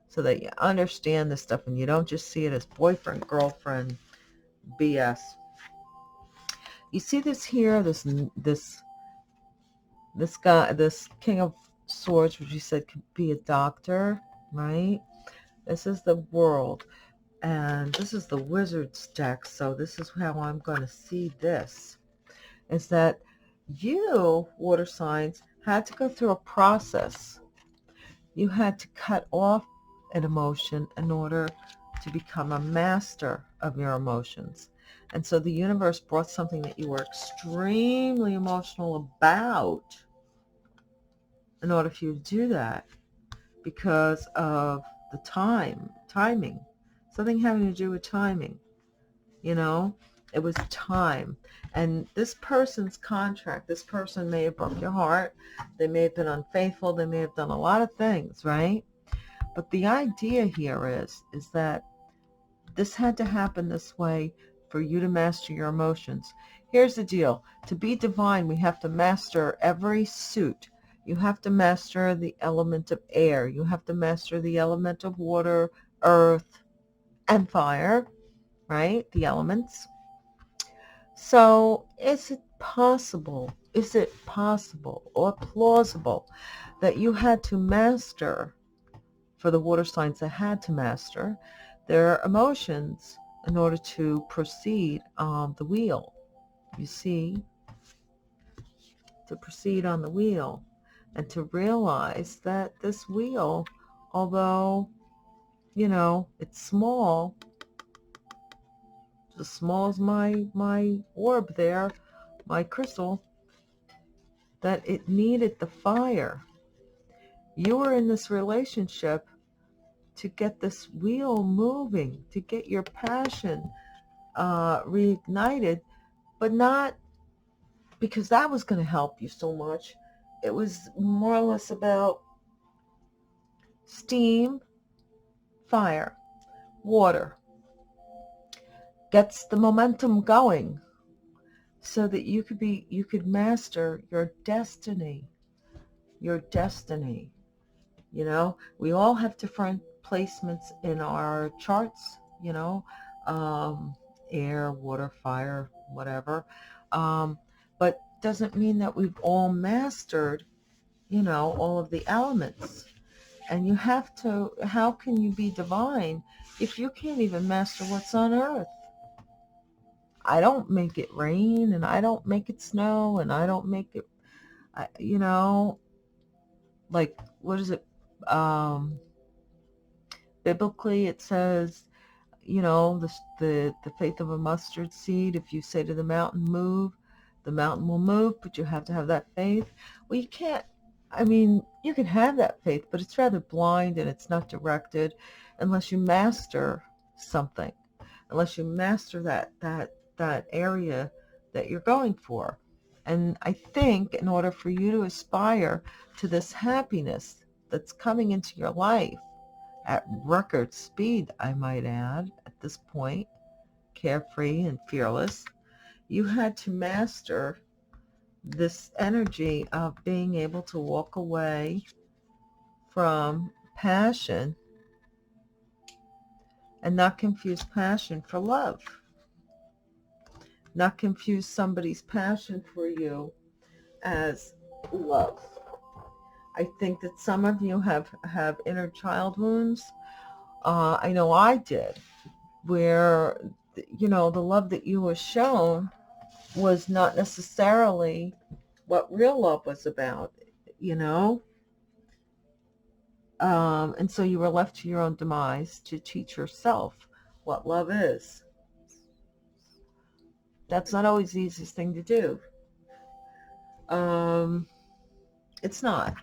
so that you understand this stuff and you don't just see it as boyfriend, girlfriend BS. You see this here, this guy, this King of Swords, which you said could be a doctor, right? This is the World, and this is the Wizard's deck. So this is how I'm going to see this, is that you, water signs, had to go through a process. You had to cut off an emotion in order to become a master of your emotions. And so the universe brought something that you were extremely emotional about in order for you to do that, because of the timing, something having to do with timing. It was time. And this person's contract, this person may have broke your heart, they may have been unfaithful, they may have done a lot of things, right? But the idea here is that this had to happen this way for you to master your emotions. Here's the deal. To be divine, we have to master every suit. You have to master the element of air. You have to master the element of water, earth, and fire, right? The elements. So is it possible or plausible that you had to master, for the water signs that had to master their emotions in order to proceed on the wheel? You see, to proceed on the wheel, and to realize that this wheel, although, it's small, as small as my orb there, my crystal, that it needed the fire. You were in this relationship to get this wheel moving, to get your passion reignited, but not because that was going to help you so much. It was more or less about steam, fire, water. Gets the momentum going so that you could master your destiny. Your destiny. You know, we all have different placements in our charts, air, water, fire, whatever. But doesn't mean that we've all mastered, all of the elements. And you have to, how can you be divine if you can't even master what's on earth? I don't make it rain, and I don't make it snow, and I don't make it, like, what is it? Biblically, it says, the faith of a mustard seed. If you say to the mountain, move, the mountain will move, but you have to have that faith. Well, you can't, you can have that faith, but it's rather blind and it's not directed unless you master something, unless you master that area that you're going for. And I think in order for you to aspire to this happiness that's coming into your life at record speed, I might add, at this point, carefree and fearless, you had to master this energy of being able to walk away from passion and not confuse passion for love. Not confuse somebody's passion for you as love. I think that some of you have inner child wounds. I know I did, where, the love that you were shown was not necessarily what real love was about, and so you were left to your own demise to teach yourself what love is. That's not always the easiest thing to do. It's not.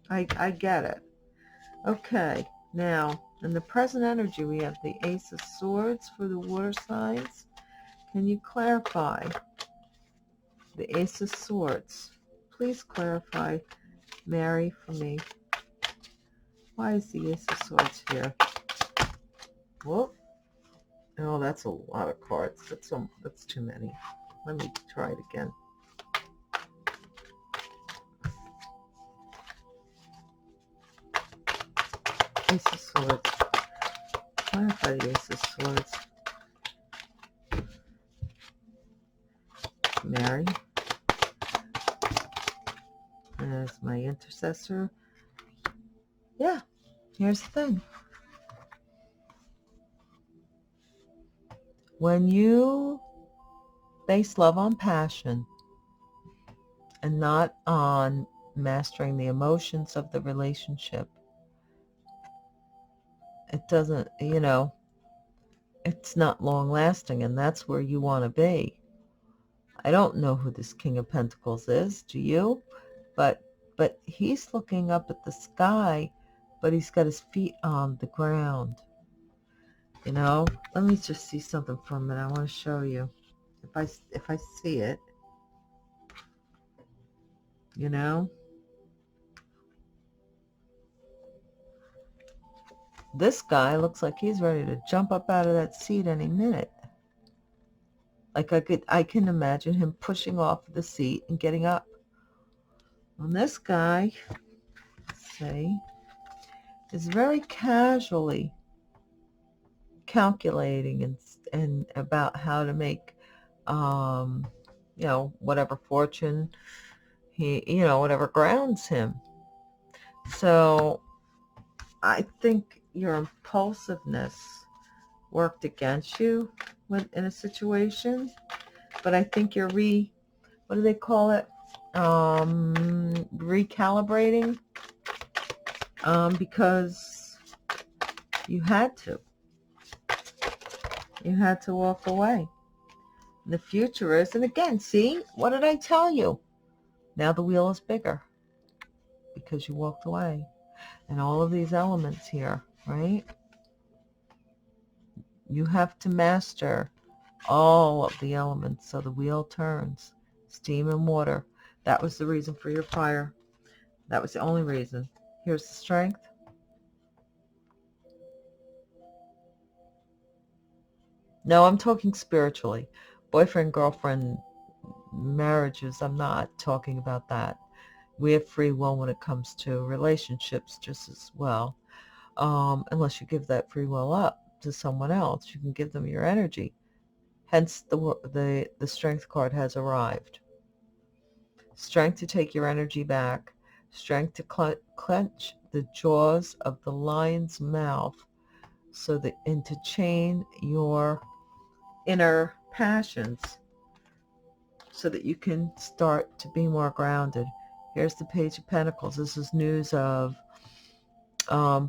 I get it. Okay, now, in the present energy, we have the Ace of Swords for the water signs. Can you clarify the Ace of Swords? Please clarify, Mary, for me. Why is the Ace of Swords here? Whoop. Oh, that's a lot of cards. That's too many. Let me try it again. Ace of Swords. Clarify the Ace of Swords. Mary. There's my intercessor. Yeah, here's the thing. When you base love on passion and not on mastering the emotions of the relationship, it doesn't, it's not long lasting, and that's where you want to be. I don't know who this King of Pentacles is. Do you? But he's looking up at the sky, but he's got his feet on the ground. Let me just see something for a minute. I want to show you. If I see it, this guy looks like he's ready to jump up out of that seat any minute. Like I can imagine him pushing off the seat and getting up. And this guy, let's see, is very casually calculating and about how to make, whatever fortune he, whatever grounds him. So I think your impulsiveness worked against you in a situation, but I think you're what do they call it? Recalibrating, because you had to walk away. And the future is, and again, see, what did I tell you? Now the wheel is bigger because you walked away. And all of these elements here, right? You have to master all of the elements so the wheel turns. Steam and water. That was the reason for your fire. That was the only reason. Here's the strength. No, I'm talking spiritually. Boyfriend, girlfriend, marriages, I'm not talking about that. We have free will when it comes to relationships just as well. Unless you give that free will up to someone else. You can give them your energy. Hence, the strength card has arrived. Strength to take your energy back. Strength to clench the jaws of the lion's mouth and to chain your inner passions so that you can start to be more grounded. Here's the Page of Pentacles. This is news of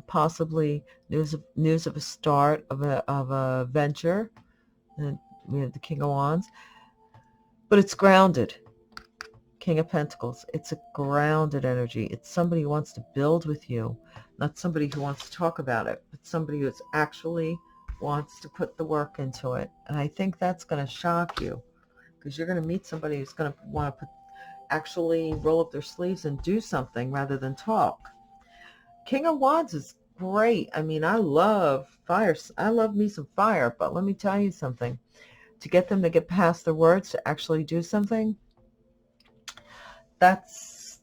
possibly news of a start of a venture. And we have the King of Wands, but it's grounded. King of Pentacles. It's a grounded energy. It's somebody who wants to build with you, not somebody who wants to talk about it, but somebody who actually wants to put the work into it. And I think that's going to shock you, because you're going to meet somebody who's going to want to actually roll up their sleeves and do something rather than talk. King of Wands is great. I mean, I love fire. I love me some fire, but let me tell you something. To get them to get past their words, to actually do something, that's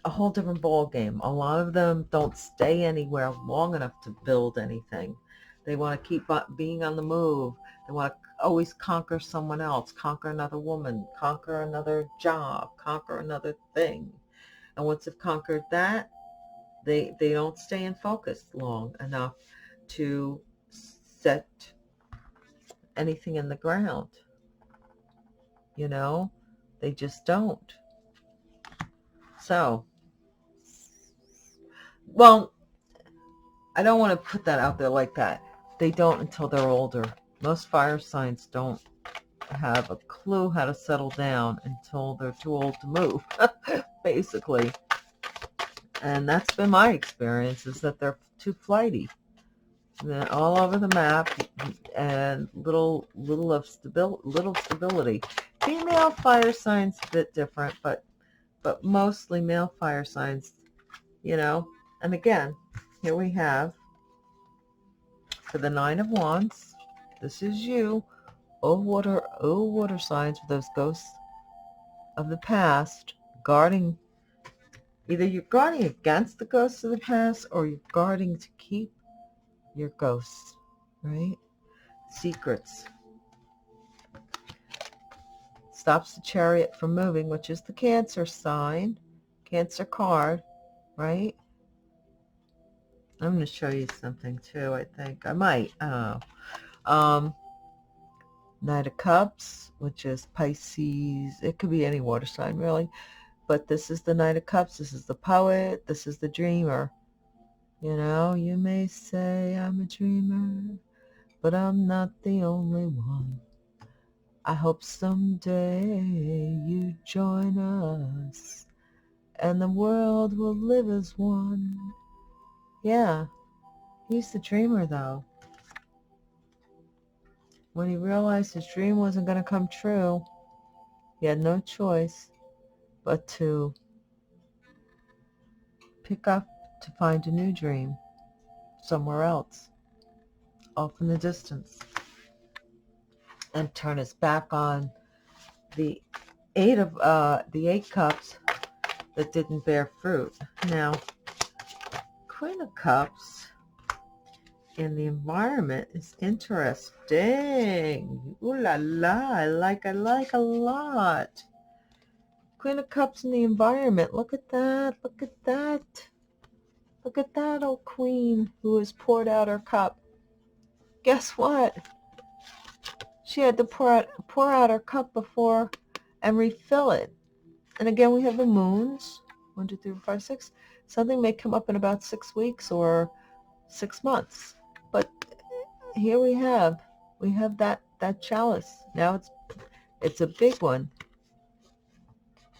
a whole different ball game. A lot of them don't stay anywhere long enough to build anything. They want to keep being on the move. They want to always conquer someone else, conquer another woman, conquer another job, conquer another thing. And once they've conquered that, they don't stay in focus long enough to set anything in the ground. You know, they just don't. So, well, I don't want to put that out there like that. They don't until they're older. Most fire signs don't have a clue how to settle down until they're too old to move, basically. And that's been my experience, is that they're too flighty. They're all over the map, and little stability. Female fire signs a bit different, but mostly male fire signs, you know. And again, here we have, for the Nine of Wands, this is you. Oh water signs, for those ghosts of the past, guarding. Either you're guarding against the ghosts of the past, or you're guarding to keep your ghosts, right? Secrets. Stops the Chariot from moving, which is the Cancer sign. Cancer card, right? I'm going to show you something too, I think. I might. I don't know. Knight of Cups, which is Pisces. It could be any water sign, really. But this is the Knight of Cups. This is the poet. This is the dreamer. You know, you may say I'm a dreamer, but I'm not the only one. I hope someday you join us, and the world will live as one. Yeah, he's the dreamer, though. When he realized his dream wasn't going to come true, he had no choice but to pick up to find a new dream somewhere else, off in the distance, and turn his back on the eight cups that didn't bear fruit. Now, Queen of Cups in the environment is interesting. Ooh la la, I like a lot. Queen of Cups in the environment. Look at that. Look at that. Look at that old queen who has poured out her cup. Guess what? She had to pour out her cup before and refill it. And again, we have the moons. 1, 2, 3, 4, 5, 6. Something may come up in about 6 weeks or 6 months. But here we have that chalice. Now It's a big one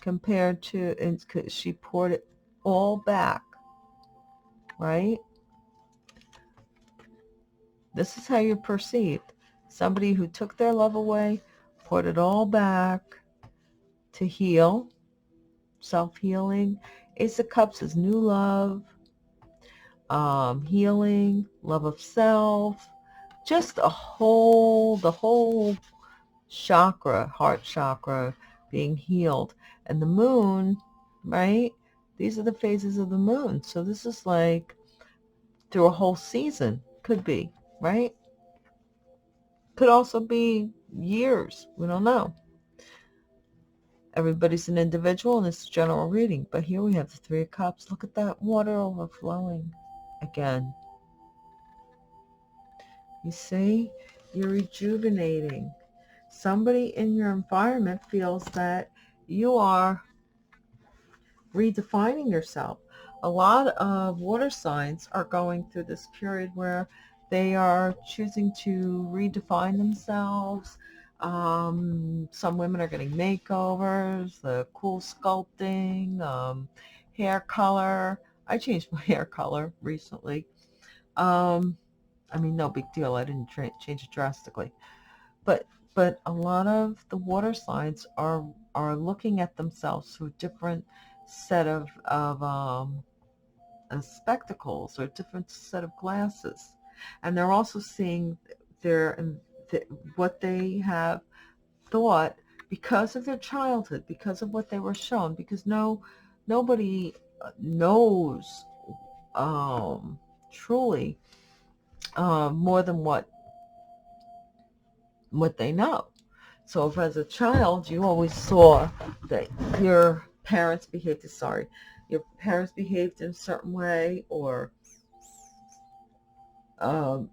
compared to, and she poured it all back, right? This is how you're perceived. Somebody who took their love away, poured it all back to heal, self-healing. Ace of Cups is new love, healing, love of self, just the whole chakra, heart chakra being healed. And the moon, right? These are the phases of the moon. So this is like through a whole season, could be, right? Could also be years. We don't know. Everybody's an individual and it's a general reading. But here we have the Three of Cups. Look at that water overflowing again. You see, you're rejuvenating. Somebody in your environment feels that you are redefining yourself. A lot of water signs are going through this period where they are choosing to redefine themselves. Some women are getting makeovers, the cool sculpting, hair color. I changed my hair color recently. I mean, no big deal. I didn't change it drastically. But a lot of the water signs are looking at themselves through different set of spectacles or different set of glasses, and they're also seeing their what they have thought because of their childhood, because of what they were shown, because nobody knows truly more than what they know. So if as a child you always saw that your parents behaved, your parents behaved in a certain way, or um,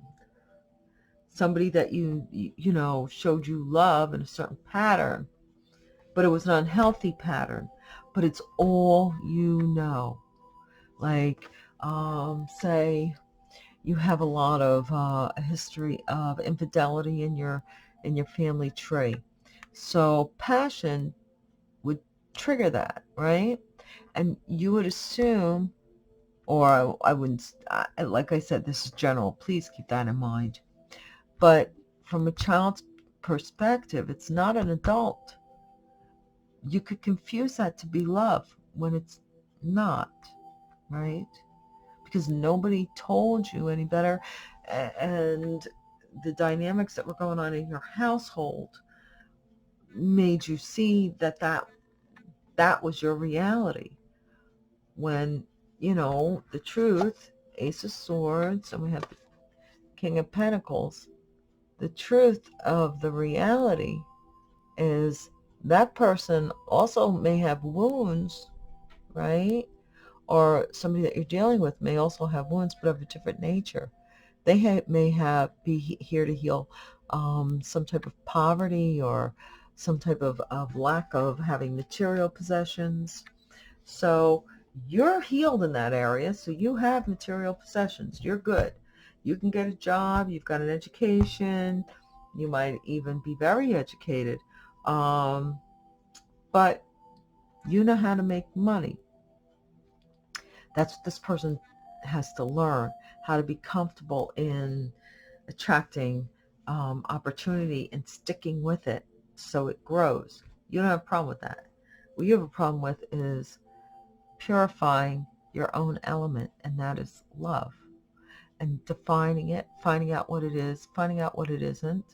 somebody that you know showed you love in a certain pattern, but it was an unhealthy pattern, but it's all you know. Like, say you have a lot of a history of infidelity in your family tree. So passion would trigger that, right? And you would assume, or I wouldn't, like I said, this is general. Please keep that in mind. But from a child's perspective, it's not an adult. You could confuse that to be love when it's not, right? Because nobody told you any better. And the dynamics that were going on in your household made you see that was your reality. When, you know, the truth, Ace of Swords, and we have the King of Pentacles, the truth of the reality is that person also may have wounds, right? Or somebody that you're dealing with may also have wounds, but of a different nature. They may be here to heal some type of poverty, or some type of lack of having material possessions. So you're healed in that area. So you have material possessions. You're good. You can get a job. You've got an education. You might even be very educated. Um, but you know how to make money. That's what this person has to learn, how to be comfortable in attracting opportunity and sticking with it so it grows. You don't have a problem with that. What you have a problem with is purifying your own element, and that is love. And defining it, finding out what it is, finding out what it isn't,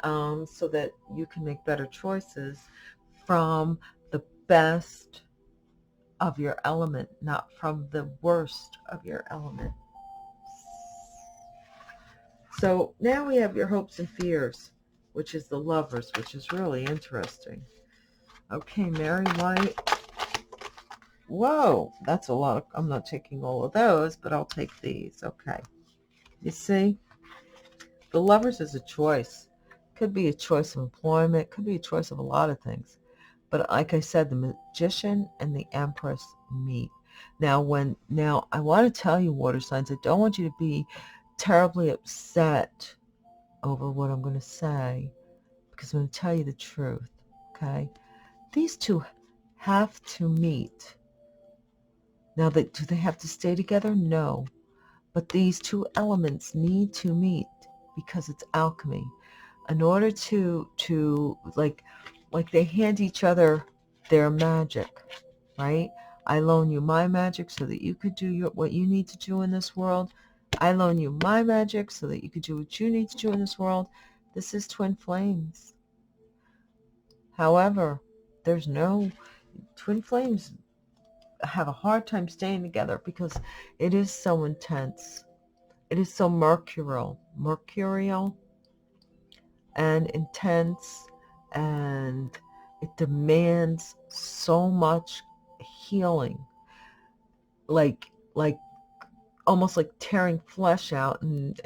so that you can make better choices from the best of your element, not from the worst of your element. So now we have your hopes and fears, which is the Lovers, which is really interesting. Okay, Mary White. Whoa, that's a lot. I'm not taking all of those, but I'll take these. Okay. You see, the Lovers is a choice. Could be a choice of employment, could be a choice of a lot of things. But like I said, the Magician and the Empress meet. Now I want to tell you, water signs, I don't want you to be terribly upset over what I'm going to say, because I'm going to tell you the truth. Okay. These two have to meet. Now, do they have to stay together? No. But these two elements need to meet because it's alchemy. In order to like they hand each other their magic, right? I loan you my magic so that you could do what you need to do in this world. I loan you my magic so that you could do what you need to do in this world. This is twin flames. However, there's no twin flames have a hard time staying together because it is so intense. It is so mercurial and intense, and it demands so much healing, like almost like tearing flesh out and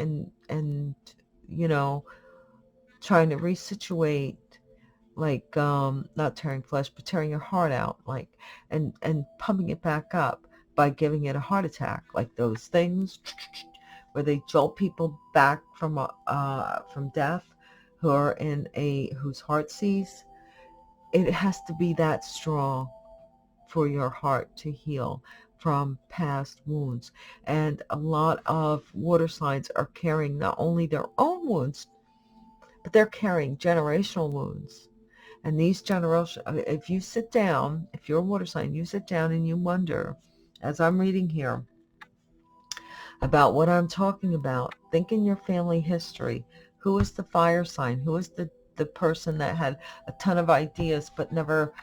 you know, trying to resituate, like not tearing flesh but tearing your heart out, like and pumping it back up by giving it a heart attack, like those things where they jolt people back from death who are whose heart sees. It has to be that strong for your heart to heal from past wounds. And a lot of water signs are carrying not only their own wounds, but they're carrying generational wounds. And these if you sit down, if you're a water sign, you sit down and you wonder, as I'm reading here, about what I'm talking about. Think in your family history. Who is the fire sign? Who is the person that had a ton of ideas but never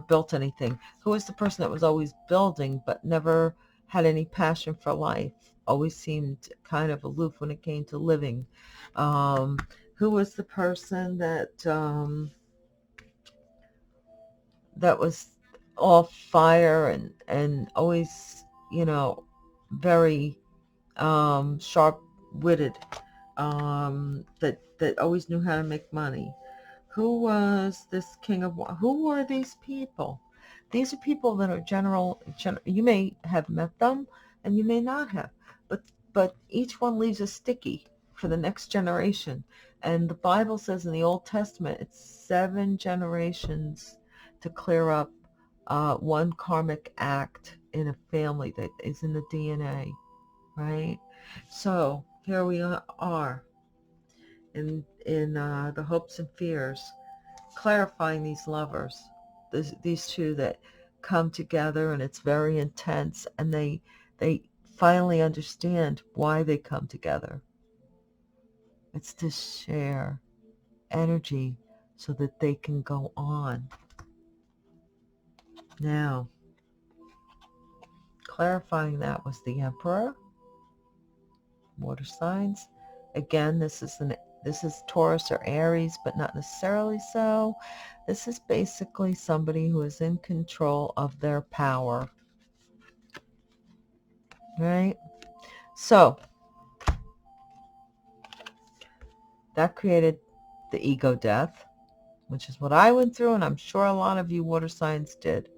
built anything? Who is the person that was always building but never had any passion for life? Always seemed kind of aloof when it came to living. Who was the person that was all fire and always, very sharp-witted, that always knew how to make money? Who was this king of? Who were these people? These are people that are you may have met them, and you may not have, but each one leaves a sticky for the next generation. And the Bible says in the Old Testament, it's 7 generations to clear up one karmic act in a family that is in the DNA. Right? So here we are in the hopes and fears, clarifying these lovers, these two that come together, and it's very intense, and they finally understand why they come together. It's to share energy so that they can go on. Now, clarifying that was the Emperor, water signs. Again, this is Taurus or Aries, but not necessarily so. This is basically somebody who is in control of their power. Right? So, that created the ego death, which is what I went through, and I'm sure a lot of you water signs did.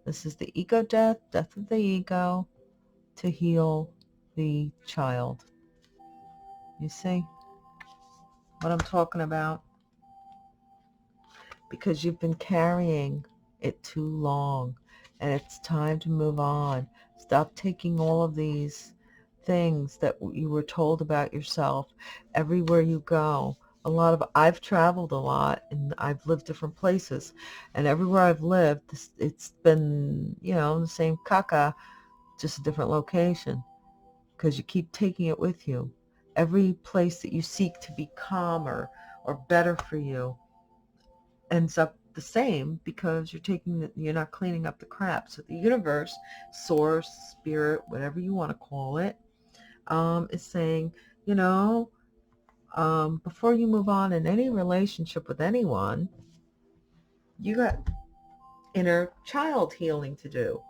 This is the ego death of the ego to heal the child. You see what I'm talking about? Because you've been carrying it too long, and it's time to move on. Stop taking all of these things that you were told about yourself everywhere you go. I've traveled a lot, and I've lived different places, and everywhere I've lived, it's been, the same caca, just a different location, because you keep taking it with you. Every place that you seek to be calmer or better for you ends up the same, because you're not cleaning up the crap. So the universe, source, spirit, whatever you want to call it, is saying, before you move on in any relationship with anyone, you got inner child healing to do,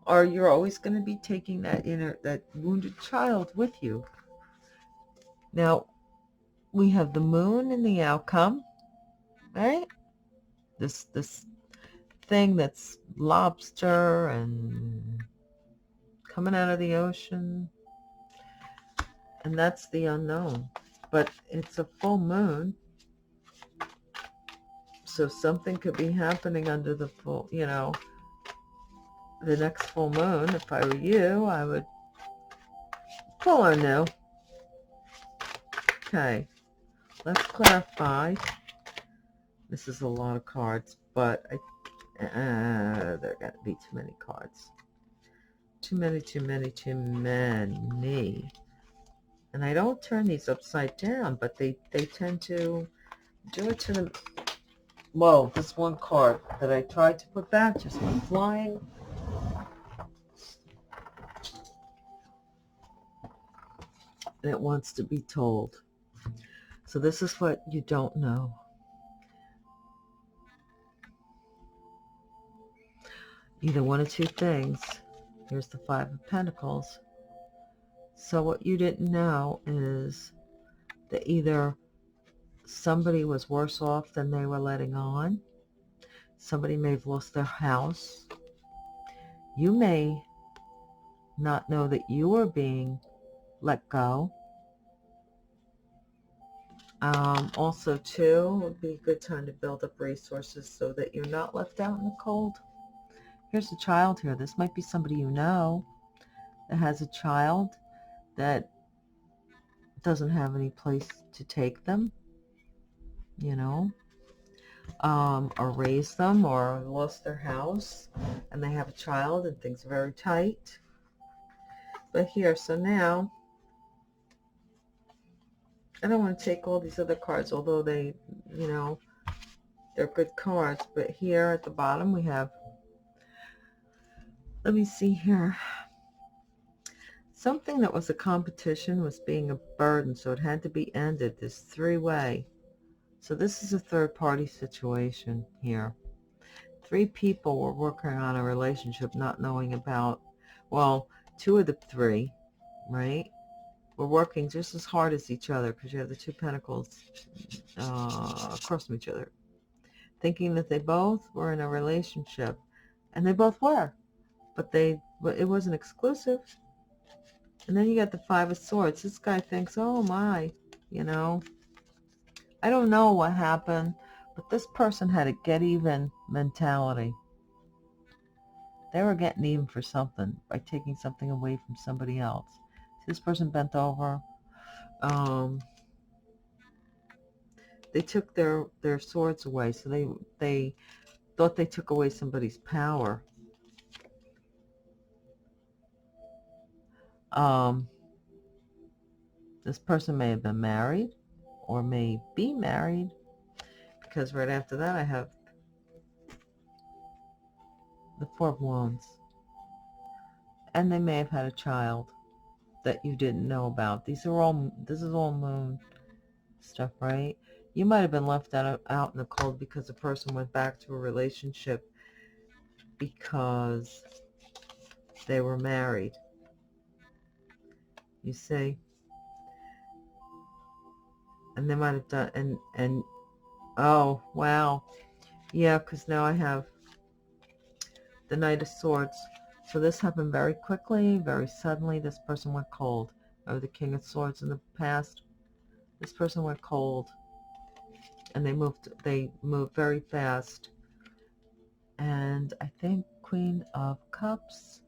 or you're always going to be taking that wounded child with you. Now, we have the moon in the outcome, right? This thing that's lobster and coming out of the ocean, and that's the unknown. But it's a full moon, So something could be happening under the full, the next full moon. If I were you, I would pull on new. Okay, let's clarify. This is a lot of cards, but there are going to be too many cards. Too many. And I don't turn these upside down, but they tend to do it to them. Whoa, this one card that I tried to put back just went flying. And it wants to be told. So this is what you don't know. Either one of two things. Here's the Five of Pentacles. So what you didn't know is that either somebody was worse off than they were letting on. Somebody may have lost their house. You may not know that you are being let go. Also, too, would be a good time to build up resources so that you're not left out in the cold. Here's a child here. This might be somebody you know that has a child that doesn't have any place to take them, or raise them, or lost their house and they have a child and things are very tight. But here, so now, I don't want to take all these other cards, although they, they're good cards. But here at the bottom we have, let me see here. Something that was a competition was being a burden, so it had to be ended. This three-way. So this is a third-party situation here. Three people were working on a relationship, not knowing about, well, two of the three, right, were working just as hard as each other, because you have the two pentacles across from each other, thinking that they both were in a relationship, and they both were, but it wasn't exclusive. And then you got the Five of Swords. This guy thinks, oh my, I don't know what happened, but this person had a get even mentality. They were getting even for something by taking something away from somebody else. See, this person bent over. They took their swords away, so they thought they took away somebody's power. This person may have been married or may be married, because right after that I have the Four of Wands. And they may have had a child that you didn't know about. This is all moon stuff, right? You might have been left out in the cold because the person went back to a relationship because they were married. You see? And they might have done, and oh, wow. Yeah, because now I have the Knight of Swords. So this happened very quickly, very suddenly. This person went cold. Or the King of Swords in the past. This person went cold. And they moved very fast. And I think Queen of Cups,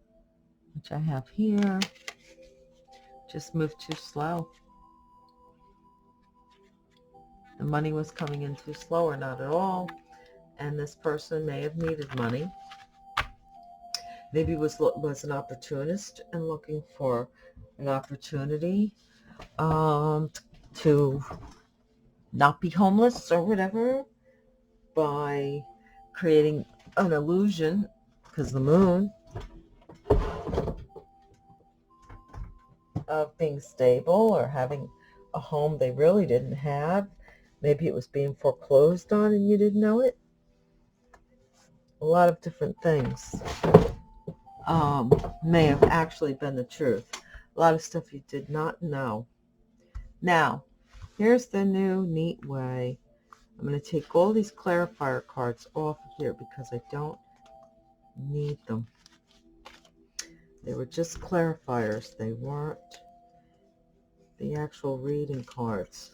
which I have here, just moved too slow. The money was coming in too slow, or not at all. And this person may have needed money. Maybe was an opportunist and looking for an opportunity to not be homeless or whatever, by creating an illusion, because the moon, of being stable or having a home they really didn't have. Maybe it was being foreclosed on and you didn't know it. A lot of different things may have actually been the truth. A lot of stuff you did not know. Now, here's the new neat way. I'm going to take all these clarifier cards off here because I don't need them. They were just clarifiers. They weren't the actual reading cards.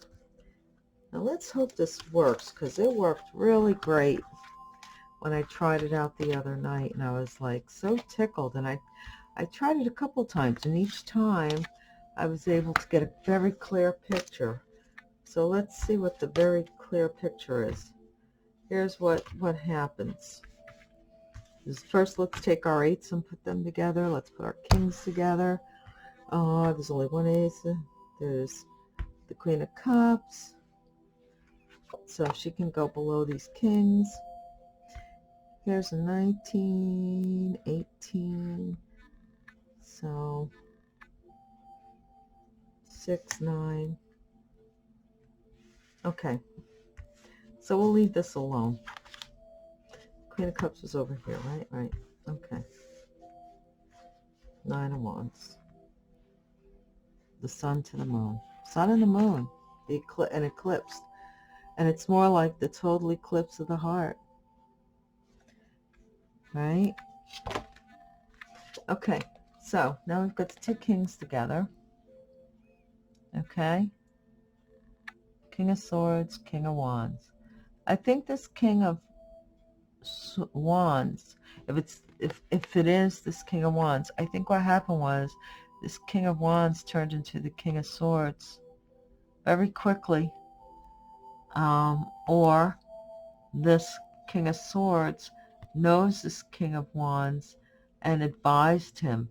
Now let's hope this works, because it worked really great when I tried it out the other night, and I was like so tickled. And I tried it a couple times, and each time I was able to get a very clear picture. So let's see what the very clear picture is. Here's what happens. First, let's take our eights and put them together. Let's put our kings together. There's only one ace. There's the Queen of Cups. So she can go below these kings. Here's a 19, 18. So 6, 9. Okay. So we'll leave this alone. Queen of Cups is over here, right? Right. Okay. 9 of Wands. The sun to the moon. Sun and the moon. An eclipse. And it's more like the total eclipse of the heart. Right? Okay. So now we've got the two kings together. Okay. King of Swords, King of Wands. I think this King of Wands, if it is this King of Wands, I think what happened was this King of Wands turned into the King of Swords very quickly, or this King of Swords knows this King of Wands and advised him.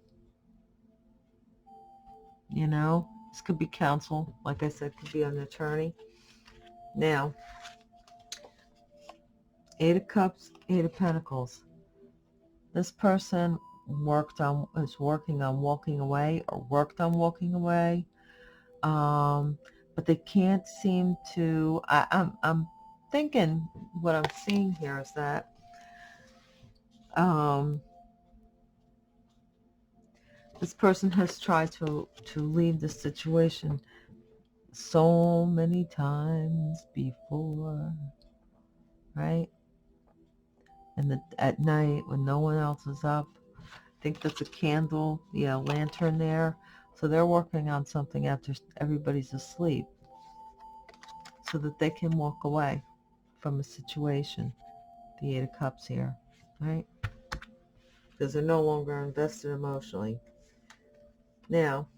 You know, this could be counsel, like I said, could be an attorney. Now, 8 of Cups, 8 of Pentacles. This person is working on walking away, or worked on walking away, but they can't seem to. I'm thinking what I'm seeing here is that this person has tried to leave the situation so many times before, right? And at night when no one else is up, I think that's a candle, lantern there. So they're working on something after everybody's asleep, so that they can walk away from a situation. The 8 of Cups here, right? Because they're no longer invested emotionally. Now,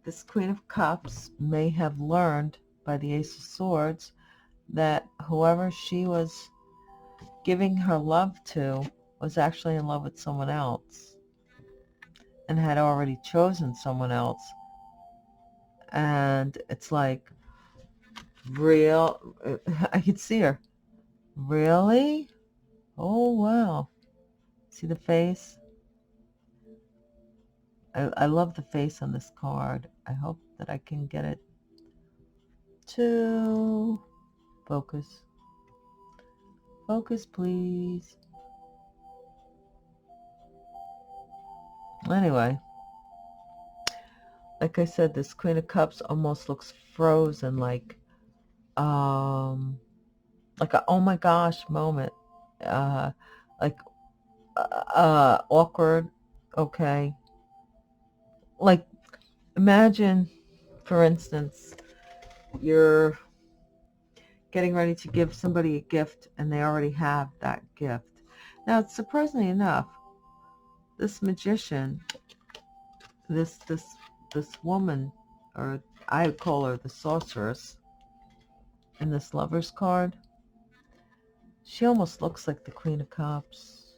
this Queen of Cups may have learned by the Ace of Swords that whoever she was giving her love to was actually in love with someone else and had already chosen someone else. And it's like, real, I could see her. Really? Oh, wow. See the face? I love the face on this card. I hope that I can get it to focus. Focus, please. Anyway, like I said, this Queen of Cups almost looks frozen, like a oh my gosh moment, like awkward. Okay, like imagine, for instance, you're getting ready to give somebody a gift and they already have that gift. Now, surprisingly enough, this magician, this woman, or I call her the sorceress, in this Lover's card, she almost looks like the Queen of Cups,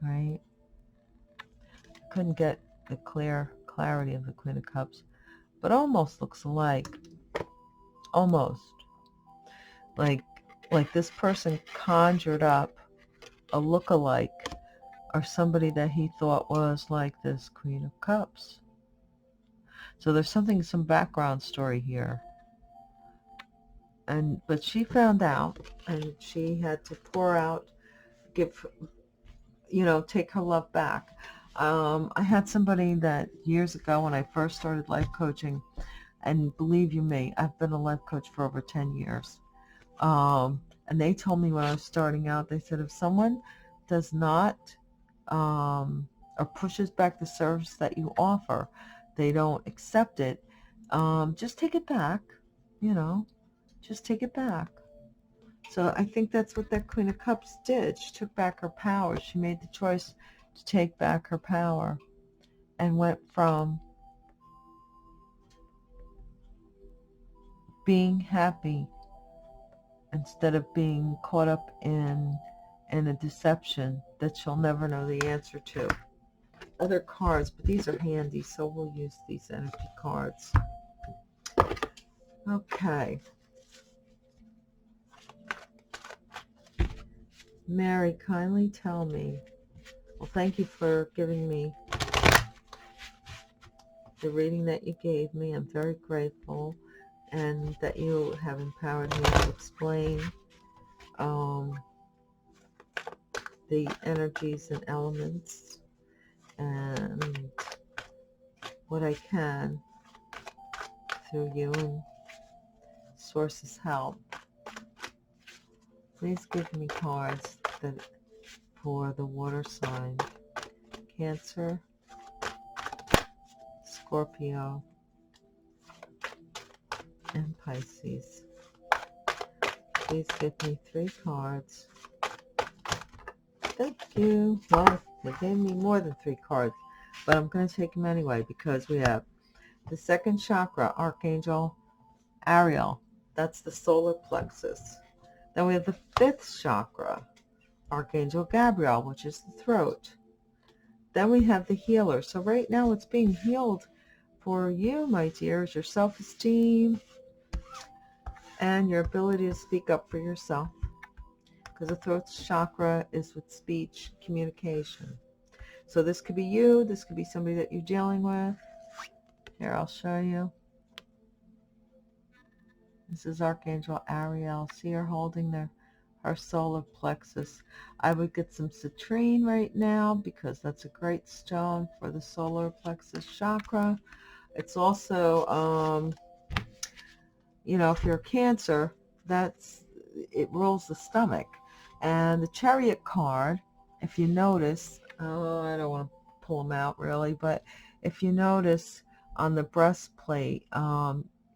right? Couldn't get the clarity of the Queen of Cups, but almost looks alike. Almost. Like this person conjured up a look-alike, or somebody that he thought was like this Queen of Cups. So there's some background story here. But she found out, and she had to pour out, take her love back. I had somebody that years ago when I first started life coaching, and believe you me, I've been a life coach for over 10 years. And they told me when I was starting out, they said, if someone does not or pushes back the service that you offer, they don't accept it, just take it back, you know, just take it back. So I think that's what that Queen of Cups did. She took back her power. She made the choice to take back her power and went from being happy instead of being caught up in a deception that she'll never know the answer to. Other cards, but these are handy, so we'll use these energy cards. Okay. Mary, kindly tell me. Well, thank you for giving me the reading that you gave me. I'm very grateful, and that you have empowered me to explain the energies and elements and what I can through you and Source's help. Please give me cards that for the water sign: Cancer, Scorpio, and Pisces. Please give me 3 cards. Thank you. Well, they gave me more than 3 cards, but I'm going to take them anyway because we have the second chakra, Archangel Ariel. That's the solar plexus. Then we have the 5th chakra, Archangel Gabriel, which is the throat. Then we have the healer. So right now what's being healed for you, my dear, is your self-esteem and your ability to speak up for yourself. Because the throat chakra is with speech, communication. So this could be you. This could be somebody that you're dealing with. Here, I'll show you. This is Archangel Ariel. See her holding her solar plexus. I would get some citrine right now because that's a great stone for the solar plexus chakra. It's also, you know, if you're a Cancer, it rules the stomach. And the Chariot card, if you notice, oh, I don't want to pull them out really, but if you notice on the breastplate,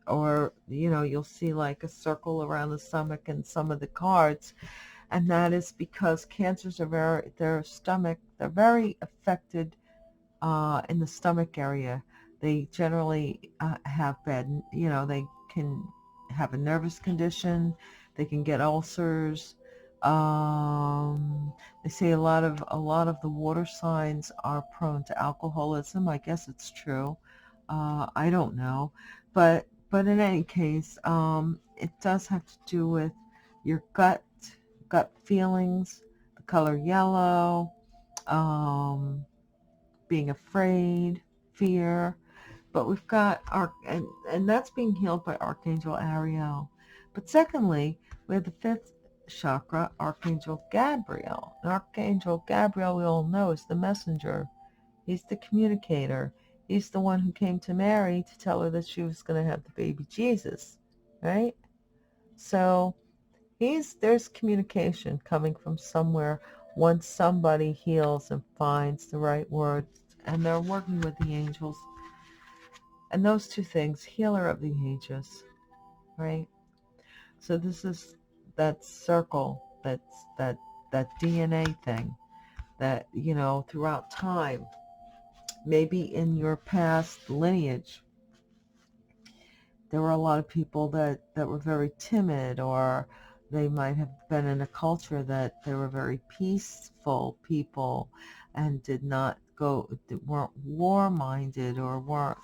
or, you know, you'll see like a circle around the stomach in some of the cards, and that is because Cancers are they're very affected in the stomach area. They generally have bad, you know, they can have a nervous condition, they can get ulcers. They say a lot of the water signs are prone to alcoholism. I guess it's true. I don't know, but in any case, it does have to do with your gut feelings, the color yellow, being afraid, fear. But we've got and that's being healed by Archangel Ariel. But secondly, we have the 5th chakra, Archangel Gabriel. And Archangel Gabriel, we all know, is the messenger. He's the communicator. He's the one who came to Mary to tell her that she was going to have the baby Jesus, right? So there's communication coming from somewhere once somebody heals and finds the right words, and they're working with the angels. And those 2 things, healer of the ages, right? So this is that circle, that DNA thing that, you know, throughout time, maybe in your past lineage, there were a lot of people that were very timid, or they might have been in a culture that they were very peaceful people and weren't war-minded, or weren't,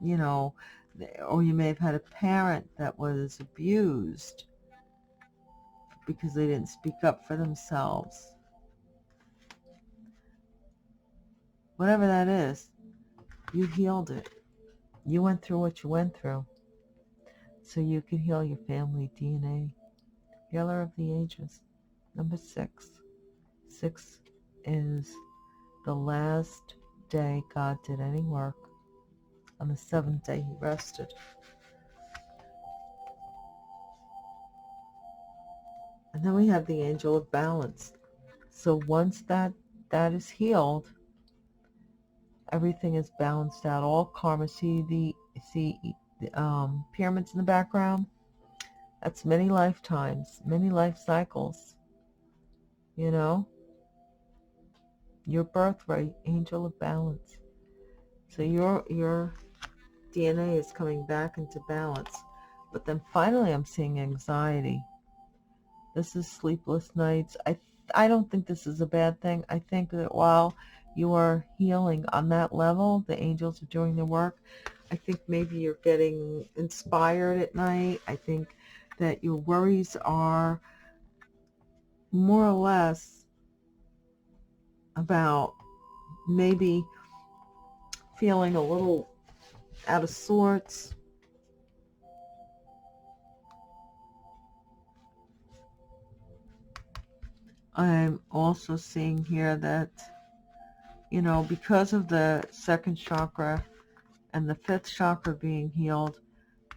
you know, or you may have had a parent that was abused because they didn't speak up for themselves. Whatever that is, you healed it. You went through what you went through so you could heal your family DNA. Healer of the ages. Number 6. 6 is the last day God did any work. On the 7th day he rested. And then we have the angel of balance. So once that that is healed, everything is balanced out. All karma. See the pyramids in the background? That's many lifetimes, many life cycles. You know, your birthright, angel of balance. So your DNA is coming back into balance. But then finally I'm seeing anxiety. This is sleepless nights. I don't think this is a bad thing. I think that while you are healing on that level, the angels are doing their work. I think maybe you're getting inspired at night. I think that your worries are more or less about maybe feeling a little out of sorts. I'm also seeing here that, you know, because of the second chakra and the fifth chakra being healed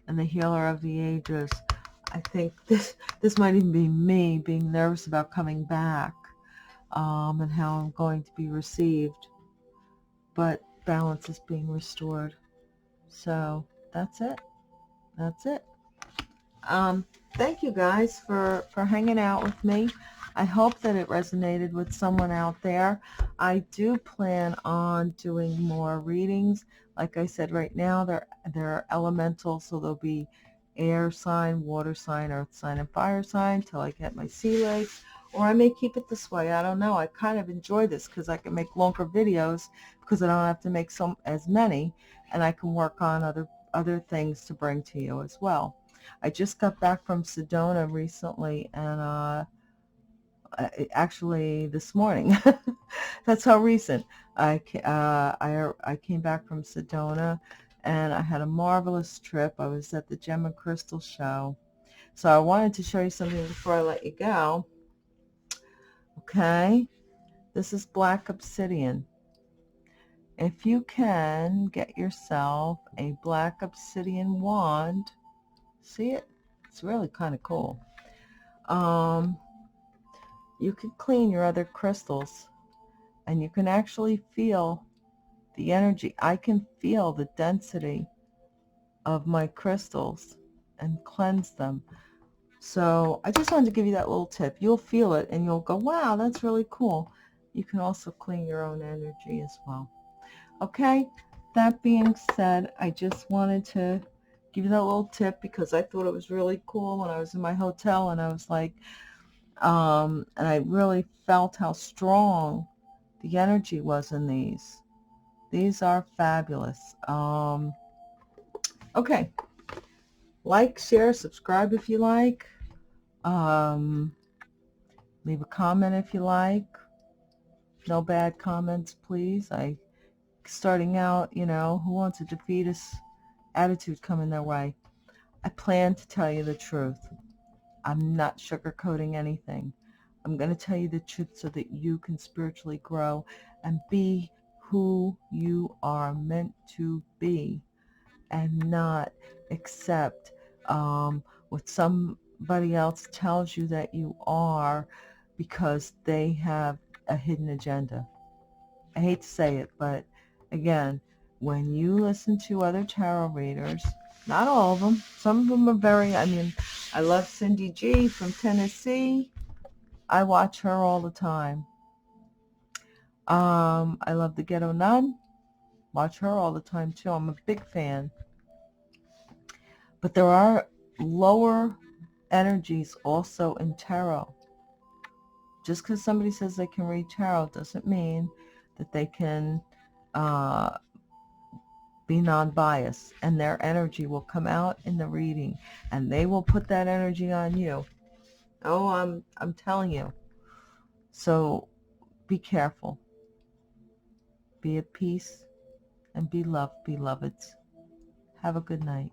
and the healer of the ages, I think this might even be me being nervous about coming back, and how I'm going to be received. But balance is being restored. So that's it. That's it. Thank you guys for hanging out with me. I hope that it resonated with someone out there. I do plan on doing more readings. Like I said, right now they're elemental, so there'll be air sign, water sign, earth sign, and fire sign till I get my sea legs. Or I may keep it this way. I don't know. I kind of enjoy this because I can make longer videos because I don't have to make as many, and I can work on other things to bring to you as well. I just got back from Sedona recently, and actually this morning. That's how recent. I came back from Sedona, and I had a marvelous trip. I was at the Gem and Crystal show. So I wanted to show you something before I let you go. Okay, this is black obsidian. If you can get yourself a black obsidian wand, see it? It's really kind of cool. You can clean your other crystals, and you can actually feel the energy. I can feel the density of my crystals and cleanse them. So I just wanted to give you that little tip. You'll feel it and you'll go, wow, that's really cool. You can also clean your own energy as well. Okay, that being said, I just wanted to give you that little tip because I thought it was really cool when I was in my hotel, and I was like, and I really felt how strong the energy was in these. These are fabulous. Okay, like, share, subscribe if you like. Leave a comment if you like. No bad comments, please. Starting out, you know, who wants a defeatist attitude coming their way? I plan to tell you the truth. I'm not sugarcoating anything. I'm going to tell you the truth so that you can spiritually grow and be who you are meant to be, and not accept what somebody else tells you that you are because they have a hidden agenda. I hate to say it, but again, when you listen to other tarot readers, not all of them, some of them are very, I love Cindy G from Tennessee. I watch her all the time. I love the Ghetto Nun. Watch her all the time too. I'm a big fan. But there are lower energies also in tarot. Just because somebody says they can read tarot doesn't mean that they can be non-biased, and their energy will come out in the reading, and they will put that energy on you. Oh, I'm telling you. So be careful. Be at peace and be loved, beloveds. Have a good night.